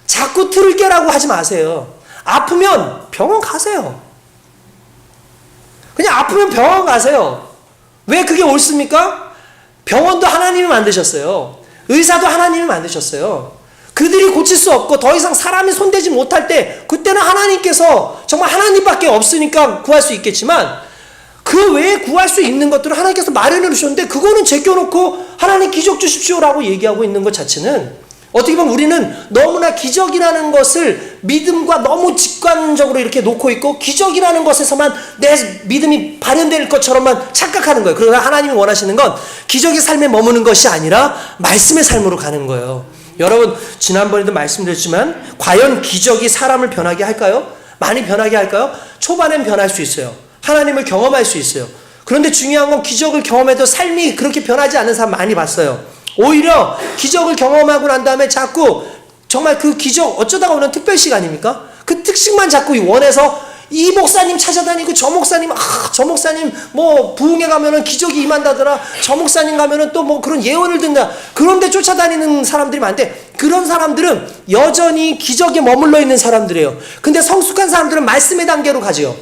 자꾸 틀을 깨라고 하지 마세요. 아프면 병원 가세요. 그냥 아프면 병원 가세요. 왜 그게 옳습니까? 병원도 하나님이 만드셨어요. 의사도 하나님이 만드셨어요. 그들이 고칠 수 없고 더 이상 사람이 손대지 못할 때 그때는 하나님께서 정말 하나님밖에 없으니까 구할 수 있겠지만 그 외에 구할 수 있는 것들을 하나님께서 마련해 주셨는데 그거는 제껴놓고 하나님 기적 주십시오라고 얘기하고 있는 것 자체는 어떻게 보면 우리는 너무나 기적이라는 것을 믿음과 너무 직관적으로 이렇게 놓고 있고 기적이라는 것에서만 내 믿음이 발현될 것처럼만 착각하는 거예요. 그러나 하나님이 원하시는 건 기적의 삶에 머무는 것이 아니라 말씀의 삶으로 가는 거예요. 여러분 지난번에도 말씀드렸지만 과연 기적이 사람을 변하게 할까요? 많이 변하게 할까요? 초반엔 변할 수 있어요. 하나님을 경험할 수 있어요. 그런데 중요한 건 기적을 경험해도 삶이 그렇게 변하지 않는 사람 많이 봤어요. 오히려 기적을 경험하고 난 다음에 자꾸 정말 그 기적 어쩌다가 오는 특별식 아닙니까? 그 특식만 자꾸 원해서 이 목사님 찾아다니고 저 목사님 뭐 부흥회 가면은 기적이 임한다더라. 저 목사님 가면은 또 뭐 그런 예언을 듣는다. 그런데 쫓아다니는 사람들이 많은데 그런 사람들은 여전히 기적에 머물러 있는 사람들이에요. 근데 성숙한 사람들은 말씀의 단계로 가죠.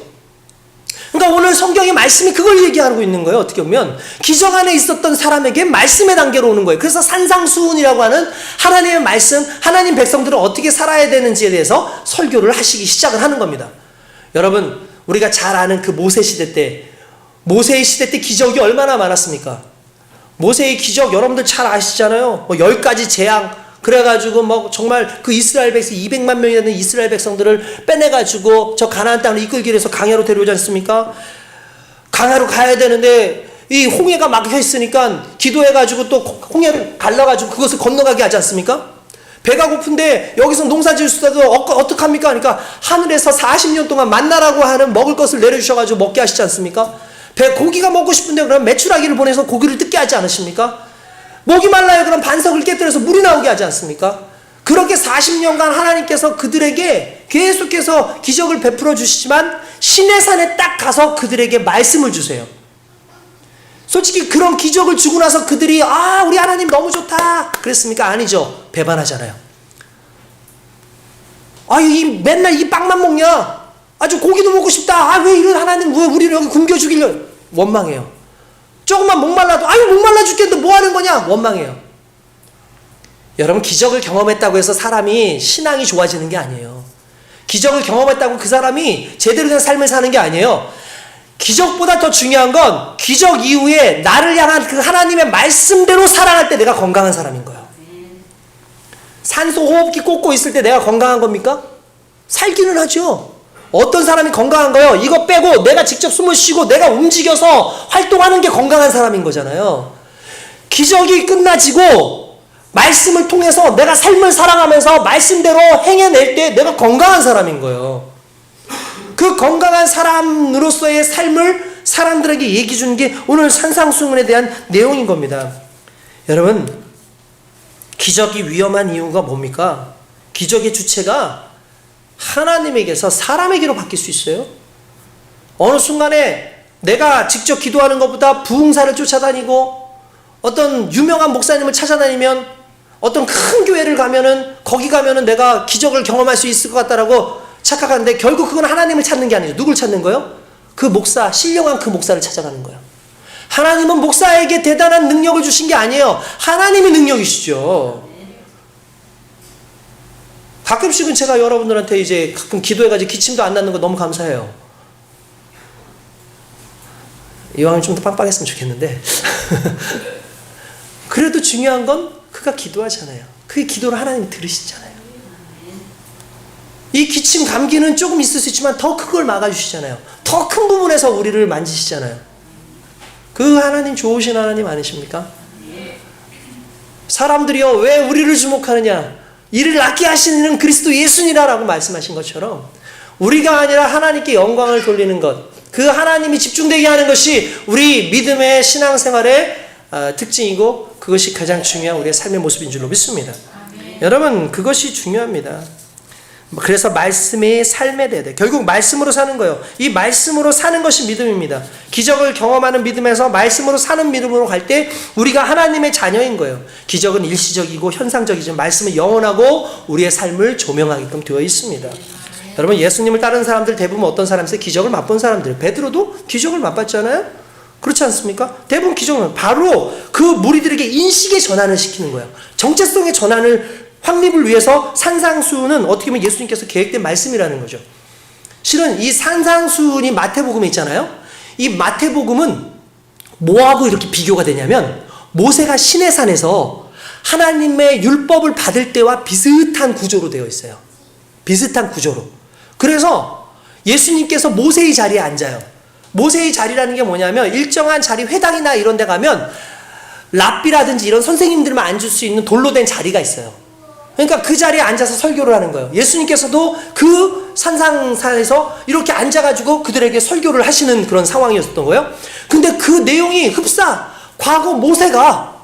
그러니까 오늘 성경의 말씀이 그걸 얘기하고 있는 거예요. 어떻게 보면 기적 안에 있었던 사람에게 말씀의 단계로 오는 거예요. 그래서 산상수훈이라고 하는 하나님의 말씀, 하나님 백성들은 어떻게 살아야 되는지에 대해서 설교를 하시기 시작을 하는 겁니다. 여러분 우리가 잘 아는 그 모세의 시대 때 기적이 얼마나 많았습니까? 모세의 기적 여러분들 잘 아시잖아요. 뭐 10가지 재앙 그래가지고 뭐 정말 그 이스라엘 백성 200만 명이 되는 이스라엘 백성들을 빼내가지고 저 가나안 땅을 이끌기 위해서 강야로 데려오지 않습니까? 강야로 가야 되는데 이 홍해가 막혀 있으니까 기도해가지고 또 홍해를 갈라가지고 그것을 건너가게 하지 않습니까? 배가 고픈데 여기서 농사 지을 수도 어떡합니까? 그러니까 하늘에서 40년 동안 만나라고 하는 먹을 것을 내려주셔가지고 먹게 하시지 않습니까? 고기가 먹고 싶은데 그럼 메추라기를 보내서 고기를 뜯게 하지 않으십니까? 목이 말라요. 그럼 반석을 깨뜨려서 물이 나오게 하지 않습니까? 그렇게 40년간 하나님께서 그들에게 계속해서 기적을 베풀어 주시지만 시내산에 딱 가서 그들에게 말씀을 주세요. 솔직히 그런 기적을 주고 나서 그들이 우리 하나님 너무 좋다 그랬습니까? 아니죠. 배반하잖아요. 맨날 이 빵만 먹냐? 아주 고기도 먹고 싶다. 왜 이런 하나님 왜 우리를 여기 굶겨 죽이려? 원망해요. 조금만 목말라도 목말라 죽겠는데 뭐 하는 거냐? 원망해요. 여러분, 기적을 경험했다고 해서 사람이 신앙이 좋아지는 게 아니에요. 기적을 경험했다고 그 사람이 제대로 된 삶을 사는 게 아니에요. 기적보다 더 중요한 건 기적 이후에 나를 향한 그 하나님의 말씀대로 살아갈 때 내가 건강한 사람인 거예요. 산소 호흡기 꽂고 있을 때 내가 건강한 겁니까? 살기는 하죠. 어떤 사람이 건강한 거예요? 이거 빼고 내가 직접 숨을 쉬고 내가 움직여서 활동하는 게 건강한 사람인 거잖아요. 기적이 끝나지고 말씀을 통해서 내가 삶을 살아가면서 말씀대로 행해낼 때 내가 건강한 사람인 거예요. 그 건강한 사람으로서의 삶을 사람들에게 얘기해 주는 게 오늘 산상수훈에 대한 내용인 겁니다. 여러분, 기적이 위험한 이유가 뭡니까? 기적의 주체가 하나님에게서 사람에게로 바뀔 수 있어요. 어느 순간에 내가 직접 기도하는 것보다 부흥사를 쫓아다니고 어떤 유명한 목사님을 찾아다니면 어떤 큰 교회를 가면은 거기 가면은 내가 기적을 경험할 수 있을 것 같다라고 착각하는데 결국 그건 하나님을 찾는 게 아니죠. 누굴 찾는 거예요? 그 목사, 신령한 그 목사를 찾아가는 거예요. 하나님은 목사에게 대단한 능력을 주신 게 아니에요. 하나님의 능력이시죠. 가끔씩은 제가 여러분들한테 이제 가끔 기도해가지고 기침도 안 나는 거 너무 감사해요. 이왕이면 좀 더 빵빵했으면 좋겠는데 그래도 중요한 건 그가 기도하잖아요. 그 기도를 하나님 들으시잖아요. 이 기침 감기는 조금 있을 수 있지만 더 큰 걸 막아주시잖아요. 더 큰 부분에서 우리를 만지시잖아요. 그 하나님 좋으신 하나님 아니십니까? 사람들이요, 왜 우리를 주목하느냐? 이를 낫게 하시는 그리스도 예수니라라고 말씀하신 것처럼 우리가 아니라 하나님께 영광을 돌리는 것, 그 하나님이 집중되게 하는 것이 우리 믿음의 신앙생활의 특징이고 그것이 가장 중요한 우리의 삶의 모습인 줄로 믿습니다. 여러분, 그것이 중요합니다. 그래서 말씀이 삶에 대해 결국 말씀으로 사는 거예요. 이 말씀으로 사는 것이 믿음입니다. 기적을 경험하는 믿음에서 말씀으로 사는 믿음으로 갈 때 우리가 하나님의 자녀인 거예요. 기적은 일시적이고 현상적이지만 말씀은 영원하고 우리의 삶을 조명하게끔 되어 있습니다. 여러분, 예수님을 따르는 사람들 대부분 어떤 사람이세요? 기적을 맛본 사람들. 베드로도 기적을 맛봤잖아요. 그렇지 않습니까? 대부분 기적은 바로 그 무리들에게 인식의 전환을 시키는 거예요. 정체성의 전환을 확립을 위해서 산상수훈은 어떻게 보면 예수님께서 계획된 말씀이라는 거죠. 실은 이 산상수훈이 마태복음에 있잖아요. 이 마태복음은 뭐하고 이렇게 비교가 되냐면 모세가 시내산에서 하나님의 율법을 받을 때와 비슷한 구조로 되어 있어요. 비슷한 구조로. 그래서 예수님께서 모세의 자리에 앉아요. 모세의 자리라는 게 뭐냐면 일정한 자리, 회당이나 이런 데 가면 랍비라든지 이런 선생님들만 앉을 수 있는 돌로 된 자리가 있어요. 그러니까 그 자리에 앉아서 설교를 하는 거예요. 예수님께서도 그 산상산에서 이렇게 앉아가지고 그들에게 설교를 하시는 그런 상황이었던 거예요. 근데 그 내용이 흡사, 과거 모세가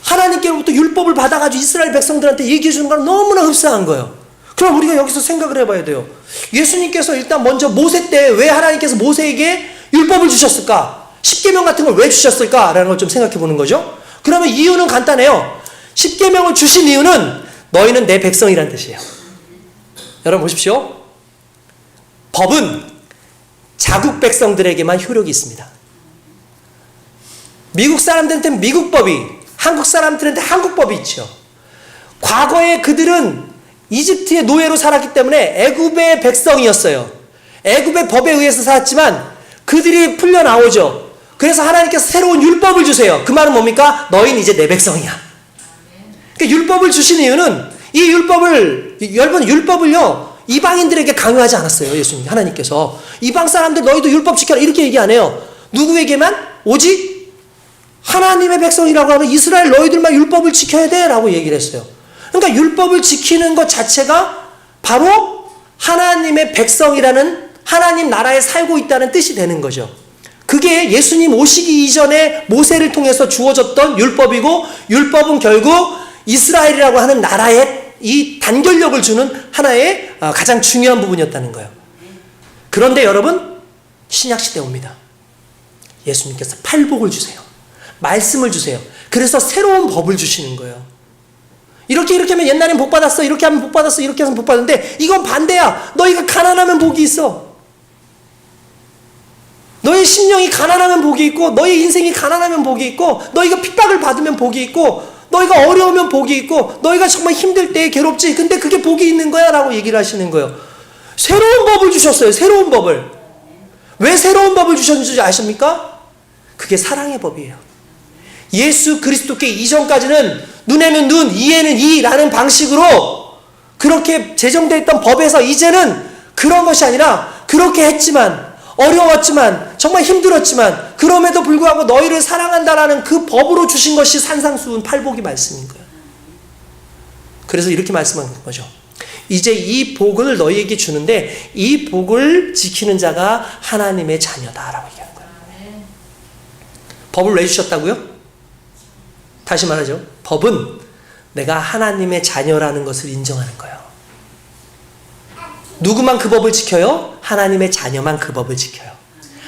하나님께로부터 율법을 받아가지고 이스라엘 백성들한테 얘기해 주는 거랑 너무나 흡사한 거예요. 그럼 우리가 여기서 생각을 해봐야 돼요. 예수님께서 일단 먼저 모세 때 왜 하나님께서 모세에게 율법을 주셨을까? 십계명 같은 걸 왜 주셨을까? 라는 걸 좀 생각해 보는 거죠. 그러면 이유는 간단해요. 십계명을 주신 이유는 너희는 내 백성이란 뜻이에요. 여러분 보십시오. 법은 자국 백성들에게만 효력이 있습니다. 미국 사람들한테는 미국 법이, 한국 사람들한테 한국 법이 있죠. 과거에 그들은 이집트의 노예로 살았기 때문에 애굽의 백성이었어요. 애굽의 법에 의해서 살았지만 그들이 풀려나오죠. 그래서 하나님께서 새로운 율법을 주세요. 그 말은 뭡니까? 너희는 이제 내 백성이야. 그러니까 율법을 주신 이유는 이 율법을요 이방인들에게 강요하지 않았어요. 예수님 하나님께서 이방 사람들 너희도 율법 지켜라 이렇게 얘기 안 해요. 누구에게만? 오직 하나님의 백성이라고 하는 이스라엘 너희들만 율법을 지켜야 돼 라고 얘기를 했어요. 그러니까 율법을 지키는 것 자체가 바로 하나님의 백성이라는 하나님 나라에 살고 있다는 뜻이 되는 거죠. 그게 예수님 오시기 이전에 모세를 통해서 주어졌던 율법이고, 율법은 결국 이스라엘이라고 하는 나라에 이 단결력을 주는 하나의 가장 중요한 부분이었다는 거예요. 그런데 여러분, 신약시대 옵니다. 예수님께서 팔복을 주세요. 말씀을 주세요. 그래서 새로운 법을 주시는 거예요. 이렇게 하면 옛날엔 복 받았어. 이렇게 하면 복 받았어. 이렇게 하면 복 받았는데 이건 반대야. 너희가 가난하면 복이 있어. 너의 심령이 가난하면 복이 있고, 너의 인생이 가난하면 복이 있고, 너희가 핍박을 받으면 복이 있고, 너희가 어려우면 복이 있고, 너희가 정말 힘들 때 괴롭지. 근데 그게 복이 있는 거야 라고 얘기를 하시는 거예요. 새로운 법을 주셨어요. 새로운 법을. 왜 새로운 법을 주셨는지 아십니까? 그게 사랑의 법이에요. 예수 그리스도께 이전까지는 눈에는 눈, 이에는 이라는 방식으로 그렇게 제정되어 있던 법에서 이제는 그런 것이 아니라, 그렇게 했지만, 어려웠지만, 정말 힘들었지만, 그럼에도 불구하고 너희를 사랑한다라는 그 법으로 주신 것이 산상수훈 팔복의 말씀인 거예요. 그래서 이렇게 말씀하는 거죠. 이제 이 복을 너희에게 주는데 이 복을 지키는 자가 하나님의 자녀다라고 얘기하는 거예요. 법을 왜 주셨다고요? 다시 말하죠. 법은 내가 하나님의 자녀라는 것을 인정하는 거예요. 누구만 그 법을 지켜요? 하나님의 자녀만 그 법을 지켜요.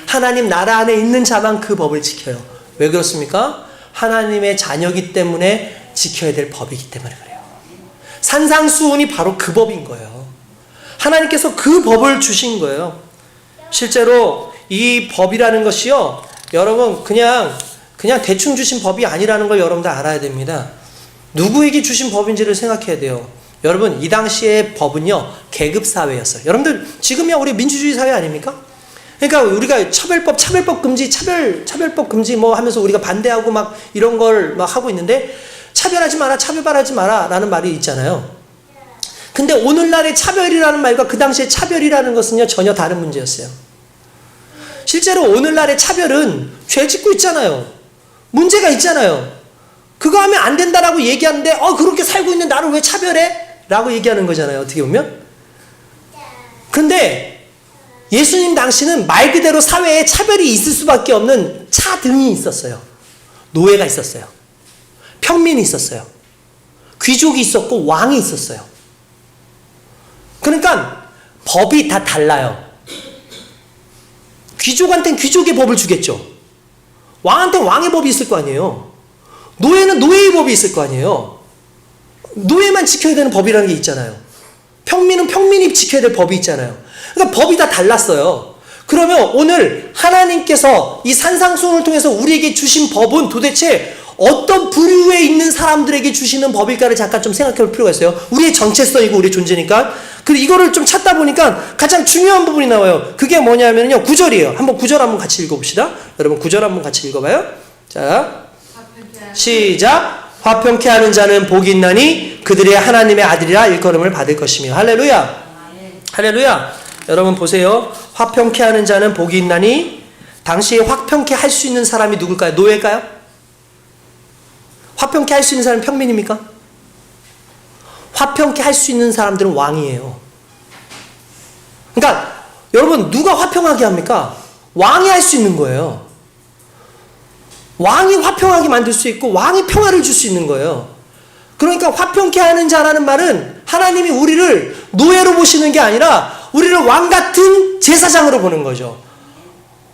하나님 나라 안에 있는 자만 그 법을 지켜요. 왜 그렇습니까? 하나님의 자녀이기 때문에 지켜야 될 법이기 때문에 그래요. 산상수훈이 바로 그 법인 거예요. 하나님께서 그 법을 주신 거예요. 실제로 이 법이라는 것이요, 여러분 그냥 대충 주신 법이 아니라는 걸 여러분들 알아야 됩니다. 누구에게 주신 법인지를 생각해야 돼요. 여러분, 이 당시의 법은요, 계급사회였어요. 여러분들, 지금이야 우리 민주주의 사회 아닙니까? 그러니까 우리가 차별법 금지, 차별법 금지 뭐 하면서 우리가 반대하고 막 이런 걸 막 하고 있는데, 차별하지 마라 라는 말이 있잖아요. 근데 오늘날의 차별이라는 말과 그 당시의 차별이라는 것은요, 전혀 다른 문제였어요. 실제로 오늘날의 차별은 죄 짓고 있잖아요. 문제가 있잖아요. 그거 하면 안 된다라고 얘기하는데, 그렇게 살고 있는 나를 왜 차별해? 라고 얘기하는 거잖아요. 어떻게 보면. 근데 예수님 당시는 말 그대로 사회에 차별이 있을 수밖에 없는 차등이 있었어요. 노예가 있었어요. 평민이 있었어요. 귀족이 있었고 왕이 있었어요. 그러니까 법이 다 달라요. 귀족한테는 귀족의 법을 주겠죠. 왕한테는 왕의 법이 있을 거 아니에요. 노예는 노예의 법이 있을 거 아니에요. 노예만 지켜야 되는 법이라는 게 있잖아요. 평민은 평민이 지켜야 될 법이 있잖아요. 그러니까 법이 다 달랐어요. 그러면 오늘 하나님께서 이 산상수훈을 통해서 우리에게 주신 법은 도대체 어떤 부류에 있는 사람들에게 주시는 법일까를 잠깐 좀 생각해 볼 필요가 있어요. 우리의 정체성이고 우리의 존재니까. 그리고 이거를 좀 찾다 보니까 가장 중요한 부분이 나와요. 그게 뭐냐면요, 9절이에요. 한번 9절 한번 같이 읽어봅시다. 여러분 9절 한번 같이 읽어봐요. 자, 시작. 화평케 하는 자는 복이 있나니 그들의 하나님의 아들이라 일컬음을 받을 것이며. 할렐루야. 할렐루야. 여러분 보세요. 화평케 하는 자는 복이 있나니, 당시에 화평케 할 수 있는 사람이 누굴까요? 노예일까요? 화평케 할 수 있는 사람은 평민입니까? 화평케 할 수 있는 사람들은 왕이에요. 그러니까 여러분, 누가 화평하게 합니까? 왕이 할 수 있는 거예요. 왕이 화평하게 만들 수 있고 왕이 평화를 줄 수 있는 거예요. 그러니까 화평케 하는 자라는 말은 하나님이 우리를 노예로 보시는 게 아니라 우리를 왕 같은 제사장으로 보는 거죠.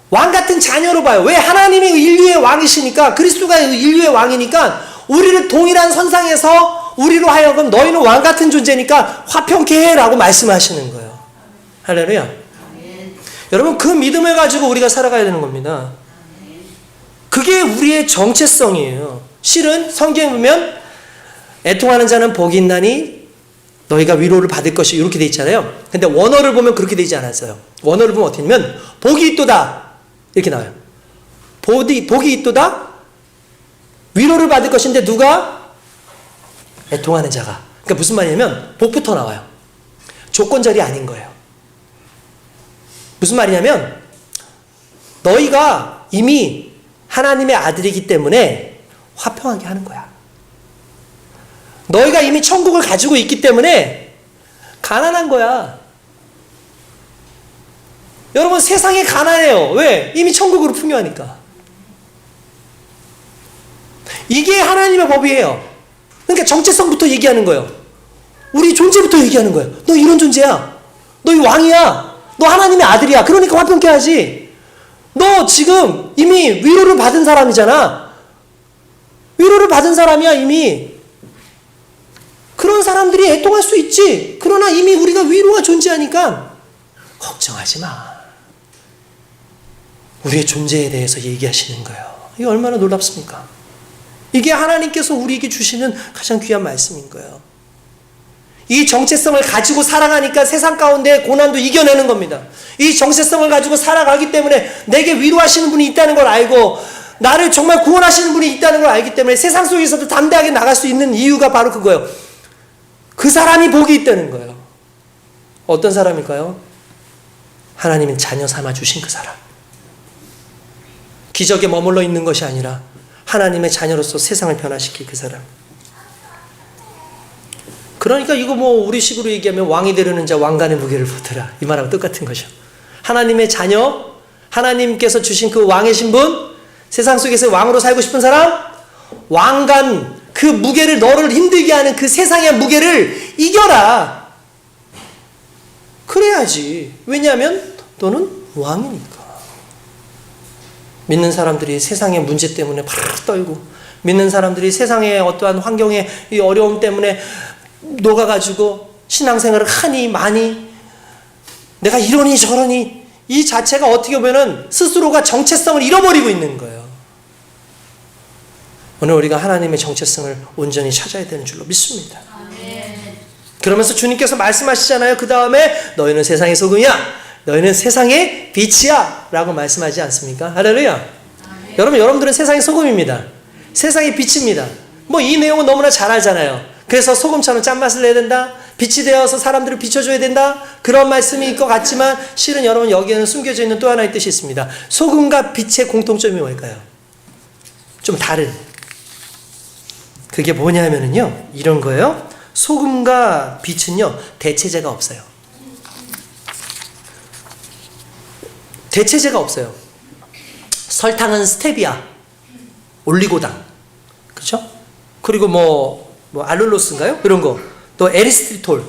왕 같은 자녀로 봐요. 왜? 하나님이 인류의 왕이시니까, 그리스도가 인류의 왕이니까 우리를 동일한 선상에서 우리로 하여금 너희는 왕 같은 존재니까 화평케 해라고 말씀하시는 거예요. 할렐루야. 여러분, 그 믿음을 가지고 우리가 살아가야 되는 겁니다. 그게 우리의 정체성이에요. 실은 성경에 보면 애통하는 자는 복이 있나니 너희가 위로를 받을 것이 이렇게 돼 있잖아요. 근데 원어를 보면 그렇게 되지 않았어요. 원어를 보면 어떻게 되면 복이 있도다 이렇게 나와요. 복이 있도다, 위로를 받을 것인데 누가? 애통하는 자가. 그러니까 무슨 말이냐면 복부터 나와요. 조건절이 아닌 거예요. 무슨 말이냐면 너희가 이미 하나님의 아들이기 때문에 화평하게 하는 거야. 너희가 이미 천국을 가지고 있기 때문에 가난한 거야. 여러분, 세상에 가난해요. 왜? 이미 천국으로 풍요하니까. 이게 하나님의 법이에요. 그러니까 정체성부터 얘기하는 거예요. 우리 존재부터 얘기하는 거예요. 너 이런 존재야. 너 이 왕이야. 너 하나님의 아들이야. 그러니까 화평케 하지. 너 지금 이미 위로를 받은 사람이잖아. 위로를 받은 사람이야, 이미. 그런 사람들이 애통할 수 있지. 그러나 이미 우리가 위로가 존재하니까 걱정하지 마. 우리의 존재에 대해서 얘기하시는 거예요. 이게 얼마나 놀랍습니까? 이게 하나님께서 우리에게 주시는 가장 귀한 말씀인 거예요. 이 정체성을 가지고 살아가니까 세상 가운데 고난도 이겨내는 겁니다. 이 정체성을 가지고 살아가기 때문에 내게 위로하시는 분이 있다는 걸 알고 나를 정말 구원하시는 분이 있다는 걸 알기 때문에 세상 속에서도 담대하게 나갈 수 있는 이유가 바로 그거예요. 그 사람이 복이 있다는 거예요. 어떤 사람일까요? 하나님이 자녀 삼아 주신 그 사람. 기적에 머물러 있는 것이 아니라 하나님의 자녀로서 세상을 변화시킬 그 사람. 그러니까 이거 뭐 우리식으로 얘기하면 왕이 되려는 자 왕관의 무게를 보더라. 이 말하고 똑같은 거죠. 하나님의 자녀, 하나님께서 주신 그 왕의 신분, 세상 속에서 왕으로 살고 싶은 사람, 왕관, 그 무게를, 너를 힘들게 하는 그 세상의 무게를 이겨라. 그래야지. 왜냐하면 너는 왕이니까. 믿는 사람들이 세상의 문제 때문에 바르르 떨고, 믿는 사람들이 세상의 어떠한 환경의 이 어려움 때문에 녹아가지고 신앙생활을 하니 많이 내가 이러니 저러니 이 자체가 어떻게 보면 스스로가 정체성을 잃어버리고 있는 거예요. 오늘 우리가 하나님의 정체성을 온전히 찾아야 되는 줄로 믿습니다. 그러면서 주님께서 말씀하시잖아요. 그 다음에 너희는 세상의 소금이야. 너희는 세상의 빛이야. 라고 말씀하지 않습니까? 할렐루야. 여러분들은 세상의 소금입니다. 세상의 빛입니다. 뭐 이 내용은 너무나 잘 알잖아요. 그래서 소금처럼 짠맛을 내야 된다. 빛이 되어서 사람들을 비춰줘야 된다. 그런 말씀일 것 같지만 실은 여러분 여기에는 숨겨져 있는 또 하나의 뜻이 있습니다. 소금과 빛의 공통점이 뭘까요? 좀 다른. 그게 뭐냐면요. 이런 거예요. 소금과 빛은요. 대체제가 없어요. 대체제가 없어요. 설탕은 스테비아, 올리고당. 그렇죠? 그리고 뭐 알룰로스인가요? 이런 거. 또 에리스트리톨.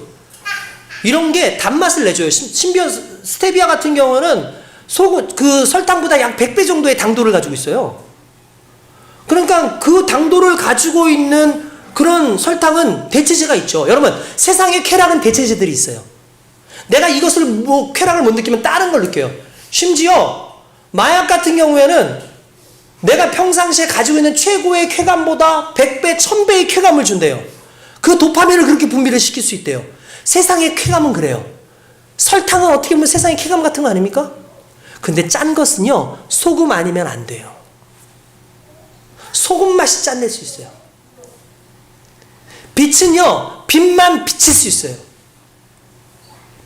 이런 게 단맛을 내줘요. 심지어 스테비아 같은 경우는 그 설탕보다 약 100배 정도의 당도를 가지고 있어요. 그러니까 그 당도를 가지고 있는 그런 설탕은 대체제가 있죠. 여러분, 세상에 쾌락은 대체제들이 있어요. 내가 이것을 쾌락을 못 느끼면 다른 걸 느껴요. 심지어 마약 같은 경우에는 내가 평상시에 가지고 있는 최고의 쾌감보다 100배, 1000배의 쾌감을 준대요. 그 도파민을 그렇게 분비를 시킬 수 있대요. 세상의 쾌감은 그래요. 설탕은 어떻게 보면 세상의 쾌감 같은 거 아닙니까? 근데 짠 것은요, 소금 아니면 안 돼요. 소금 맛이 짠낼 수 있어요. 빛은요, 빛만 비칠 수 있어요.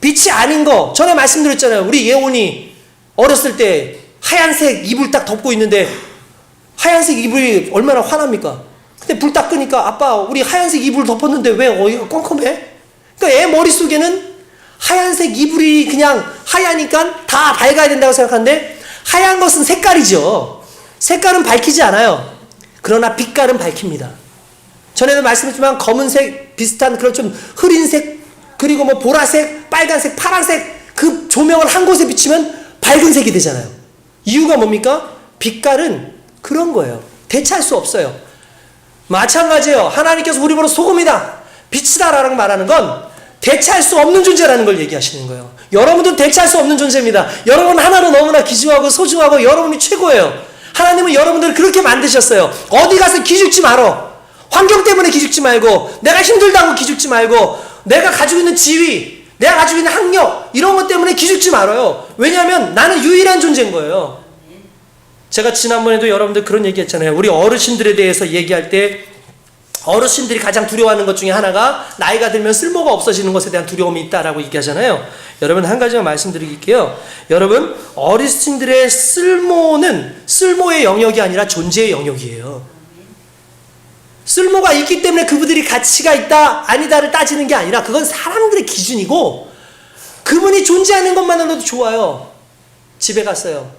빛이 아닌 거, 전에 말씀드렸잖아요. 우리 예원이 어렸을 때 하얀색 이불 딱 덮고 있는데 하얀색 이불이 얼마나 환합니까? 근데 불 딱 끄니까 아빠 우리 하얀색 이불 덮었는데 왜 어이가 껌껌해? 그러니까 애 머릿속에는 하얀색 이불이 그냥 하얘니까 다 밝아야 된다고 생각하는데 하얀 것은 색깔이죠. 색깔은 밝히지 않아요. 그러나 빛깔은 밝힙니다. 전에도 말씀했지만 검은색 비슷한 그런 좀 흐린색 그리고 뭐 보라색, 빨간색, 파란색 그 조명을 한 곳에 비치면 밝은 색이 되잖아요. 이유가 뭡니까? 빛깔은 그런 거예요. 대체할 수 없어요. 마찬가지예요. 하나님께서 우리 보러 소금이다, 빛이다라고 말하는 건 대체할 수 없는 존재라는 걸 얘기하시는 거예요. 여러분도 대체할 수 없는 존재입니다. 여러분 하나로 너무나 귀중하고 소중하고 여러분이 최고예요. 하나님은 여러분들을 그렇게 만드셨어요. 어디 가서 기죽지 말어. 환경 때문에 기죽지 말고, 내가 힘들다고 기죽지 말고, 내가 가지고 있는 지위, 내가 가지고 있는 학력 이런 것 때문에 기죽지 말아요. 왜냐하면 나는 유일한 존재인 거예요. 제가 지난번에도 여러분들 그런 얘기 했잖아요. 우리 어르신들에 대해서 얘기할 때 어르신들이 가장 두려워하는 것 중에 하나가 나이가 들면 쓸모가 없어지는 것에 대한 두려움이 있다라고 얘기하잖아요. 여러분 한 가지만 말씀드릴게요. 여러분 어르신들의 쓸모는 쓸모의 영역이 아니라 존재의 영역이에요. 쓸모가 있기 때문에 그분들이 가치가 있다 아니다를 따지는 게 아니라 그건 사람들의 기준이고 그분이 존재하는 것만으로도 좋아요. 집에 갔어요.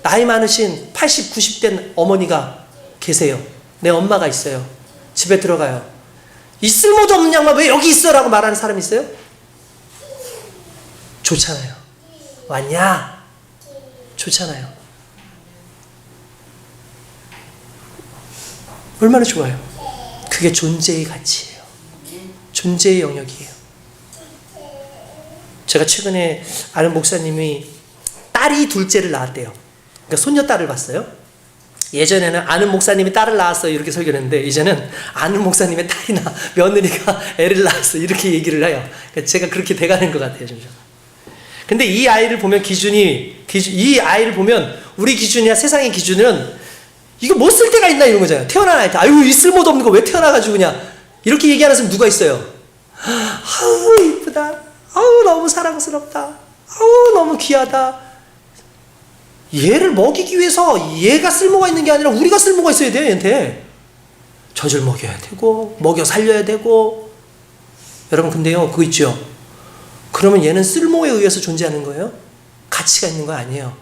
나이 많으신 80, 90된 어머니가 계세요. 내 엄마가 있어요. 집에 들어가요. 이 쓸모도 없는 양반 왜 여기 있어? 라고 말하는 사람 있어요? 좋잖아요. 왔냐? 좋잖아요. 얼마나 좋아요. 그게 존재의 가치예요. 존재의 영역이에요. 제가 최근에 아는 목사님이 딸이 둘째를 낳았대요. 그러니까 손녀딸을 봤어요. 예전에는 아는 목사님이 딸을 낳았어요 이렇게 설교를 했는데 이제는 아는 목사님의 딸이나 며느리가 애를 낳았어요 이렇게 얘기를 해요. 그러니까 제가 그렇게 돼가는 것 같아요 점점. 근데 이 아이를 보면 이 아이를 보면 우리 기준이나 세상의 기준은 이거 뭐 쓸 데가 있나 이런 거잖아요. 태어난 아이 때 아유 이 쓸모도 없는 거 왜 태어나가지고 그냥 이렇게 얘기하는 사람 누가 있어요? 아우 이쁘다. 아우 너무 사랑스럽다. 아우 너무 귀하다. 얘를 먹이기 위해서 얘가 쓸모가 있는 게 아니라 우리가 쓸모가 있어야 돼요. 얘한테 젖을 먹여야 되고 먹여 살려야 되고. 여러분 근데요 그거 있죠. 그러면 얘는 쓸모에 의해서 존재하는 거예요? 가치가 있는 거 아니에요.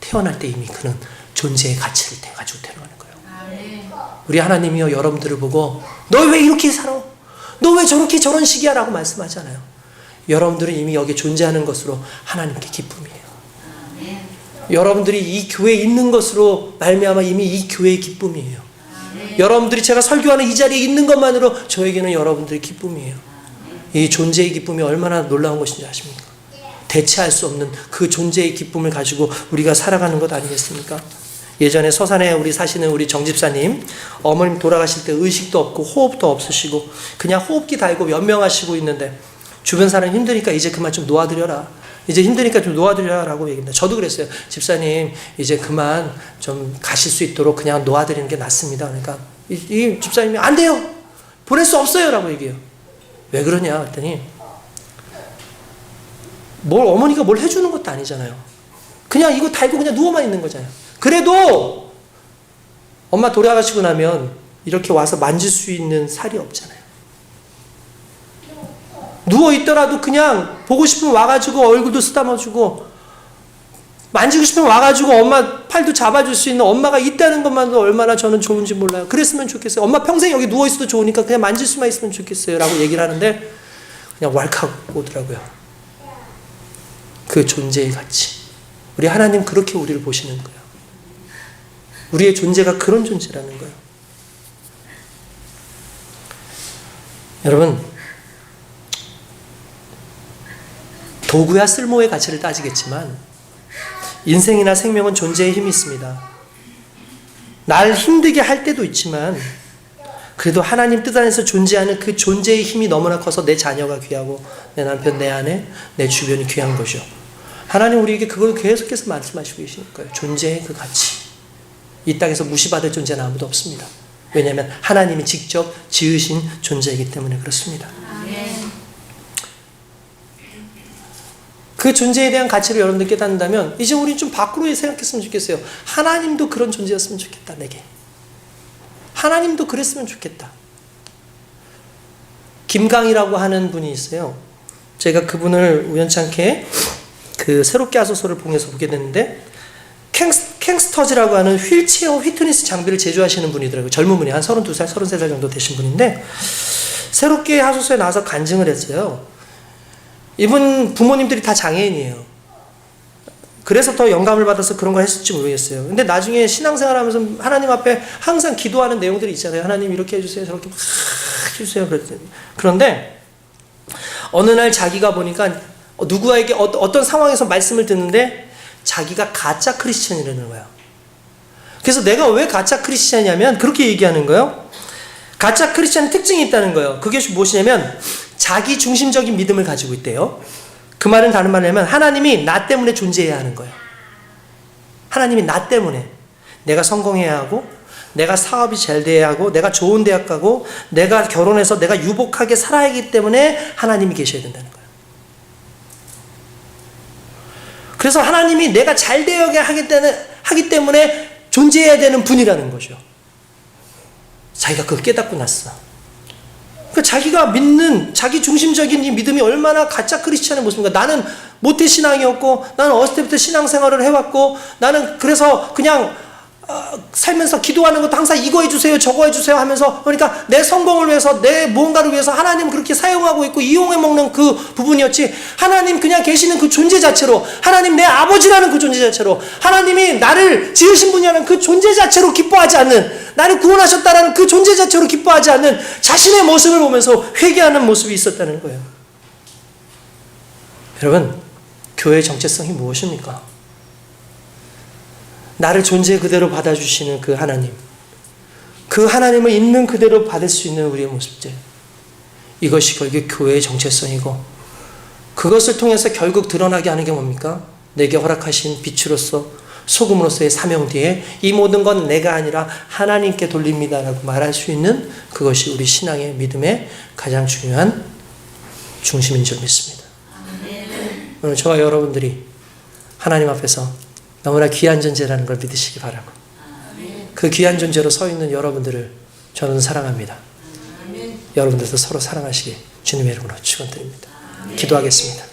태어날 때 이미 그는 존재의 가치를 가지고 태어나는 거예요. 우리 하나님이요 여러분들을 보고 너 왜 이렇게 살아? 너 왜 저렇게 저런 식이야? 라고 말씀하잖아요. 여러분들은 이미 여기에 존재하는 것으로 하나님께 기쁨이에요. 여러분들이 이 교회에 있는 것으로 말미암아 이미 이 교회의 기쁨이에요. 여러분들이 제가 설교하는 이 자리에 있는 것만으로 저에게는 여러분들의 기쁨이에요. 이 존재의 기쁨이 얼마나 놀라운 것인지 아십니까? 대체할 수 없는 그 존재의 기쁨을 가지고 우리가 살아가는 것 아니겠습니까? 예전에 서산에 우리 사시는 우리 정집사님 어머님 돌아가실 때 의식도 없고 호흡도 없으시고 그냥 호흡기 달고 연명하시고 있는데 주변 사람 힘드니까 이제 그만 좀 놓아드려라. 이제 힘드니까 좀 놓아드려라 라고 얘기합니다. 저도 그랬어요. 집사님 이제 그만 좀 가실 수 있도록 그냥 놓아드리는 게 낫습니다. 그러니까 이 집사님이 안 돼요. 보낼 수 없어요 라고 얘기해요. 왜 그러냐 했더니 어머니가 뭘 해주는 것도 아니잖아요. 그냥 이거 달고 그냥 누워만 있는 거잖아요. 그래도 엄마 돌아가시고 나면 이렇게 와서 만질 수 있는 살이 없잖아요. 누워있더라도 그냥 보고 싶으면 와가지고 얼굴도 쓰다마주고 만지고 싶으면 와가지고 엄마 팔도 잡아줄 수 있는 엄마가 있다는 것만도 얼마나 저는 좋은지 몰라요. 그랬으면 좋겠어요. 엄마 평생 여기 누워있어도 좋으니까 그냥 만질 수만 있으면 좋겠어요 라고 얘기를 하는데 그냥 왈칵 오더라고요. 그 존재의 가치. 우리 하나님 그렇게 우리를 보시는 거예요. 우리의 존재가 그런 존재라는 거예요. 여러분 도구야 쓸모의 가치를 따지겠지만 인생이나 생명은 존재의 힘이 있습니다. 날 힘들게 할 때도 있지만 그래도 하나님 뜻 안에서 존재하는 그 존재의 힘이 너무나 커서 내 자녀가 귀하고 내 남편, 내 아내, 내 주변이 귀한 거죠. 하나님 우리에게 그걸 계속해서 말씀하시고 계시는 거예요. 존재의 그 가치. 이 땅에서 무시받을 존재는 아무도 없습니다. 왜냐하면 하나님이 직접 지으신 존재이기 때문에 그렇습니다. 그 존재에 대한 가치를 여러분들 깨닫는다면 이제 우리 좀 밖으로 생각했으면 좋겠어요. 하나님도 그런 존재였으면 좋겠다. 내게 하나님도 그랬으면 좋겠다. 김강이라고 하는 분이 있어요. 제가 그분을 우연찮게 그 새롭게 하소서를 통해서 보게 됐는데 캥스터즈라고 하는 휠체어 휘트니스 장비를 제조하시는 분이더라고요. 젊은 분이 한 32살, 33살 정도 되신 분인데 새롭게 하소서에 나와서 간증을 했어요. 이분 부모님들이 다 장애인이에요. 그래서 더 영감을 받아서 그런 걸 했을지 모르겠어요. 근데 나중에 신앙생활 하면서 하나님 앞에 항상 기도하는 내용들이 있잖아요. 하나님 이렇게 해주세요. 저렇게 해주세요. 그런데 어느 날 자기가 보니까 누구에게 어떤 상황에서 말씀을 듣는데 자기가 가짜 크리스천이라는 거예요. 그래서 내가 왜 가짜 크리스천이냐면 그렇게 얘기하는 거예요. 가짜 크리스천의 특징이 있다는 거예요. 그게 무엇이냐면 자기 중심적인 믿음을 가지고 있대요. 그 말은 다른 말로 하면 하나님이 나 때문에 존재해야 하는 거예요. 하나님이 나 때문에 내가 성공해야 하고 내가 사업이 잘 돼야 하고 내가 좋은 대학 가고 내가 결혼해서 내가 유복하게 살아야 하기 때문에 하나님이 계셔야 된다는 거예요. 그래서 하나님이 내가 잘 되어야 하기 때문에 존재해야 되는 분이라는 거죠. 자기가 그걸 깨닫고 났어. 그러니까 자기가 믿는 자기 중심적인 이 믿음이 얼마나 가짜 크리스찬의 모습인가. 나는 모태신앙이었고, 나는 어렸을 때부터 신앙생활을 해왔고, 나는 그래서 그냥 살면서 기도하는 것도 항상 이거 해주세요 저거 해주세요 하면서, 그러니까 내 성공을 위해서 내 무언가를 위해서 하나님 그렇게 사용하고 있고 이용해 먹는 그 부분이었지, 하나님 그냥 계시는 그 존재 자체로, 하나님 내 아버지라는 그 존재 자체로, 하나님이 나를 지으신 분이라는 그 존재 자체로 기뻐하지 않는, 나를 구원하셨다라는 그 존재 자체로 기뻐하지 않는 자신의 모습을 보면서 회개하는 모습이 있었다는 거예요. 여러분, 교회의 정체성이 무엇입니까? 나를 존재 그대로 받아주시는 그 하나님, 그 하나님을 있는 그대로 받을 수 있는 우리의 모습들, 이것이 결국 교회의 정체성이고, 그것을 통해서 결국 드러나게 하는 게 뭡니까? 내게 허락하신 빛으로서 소금으로서의 사명 뒤에 이 모든 건 내가 아니라 하나님께 돌립니다라고 말할 수 있는, 그것이 우리 신앙의 믿음의 가장 중요한 중심인 줄 믿습니다. 오늘 저와 여러분들이 하나님 앞에서 너무나 귀한 존재라는 걸 믿으시기 바라고, 그 귀한 존재로 서 있는 여러분들을 저는 사랑합니다. 여러분들도 서로 사랑하시길 주님의 이름으로 축원드립니다. 기도하겠습니다.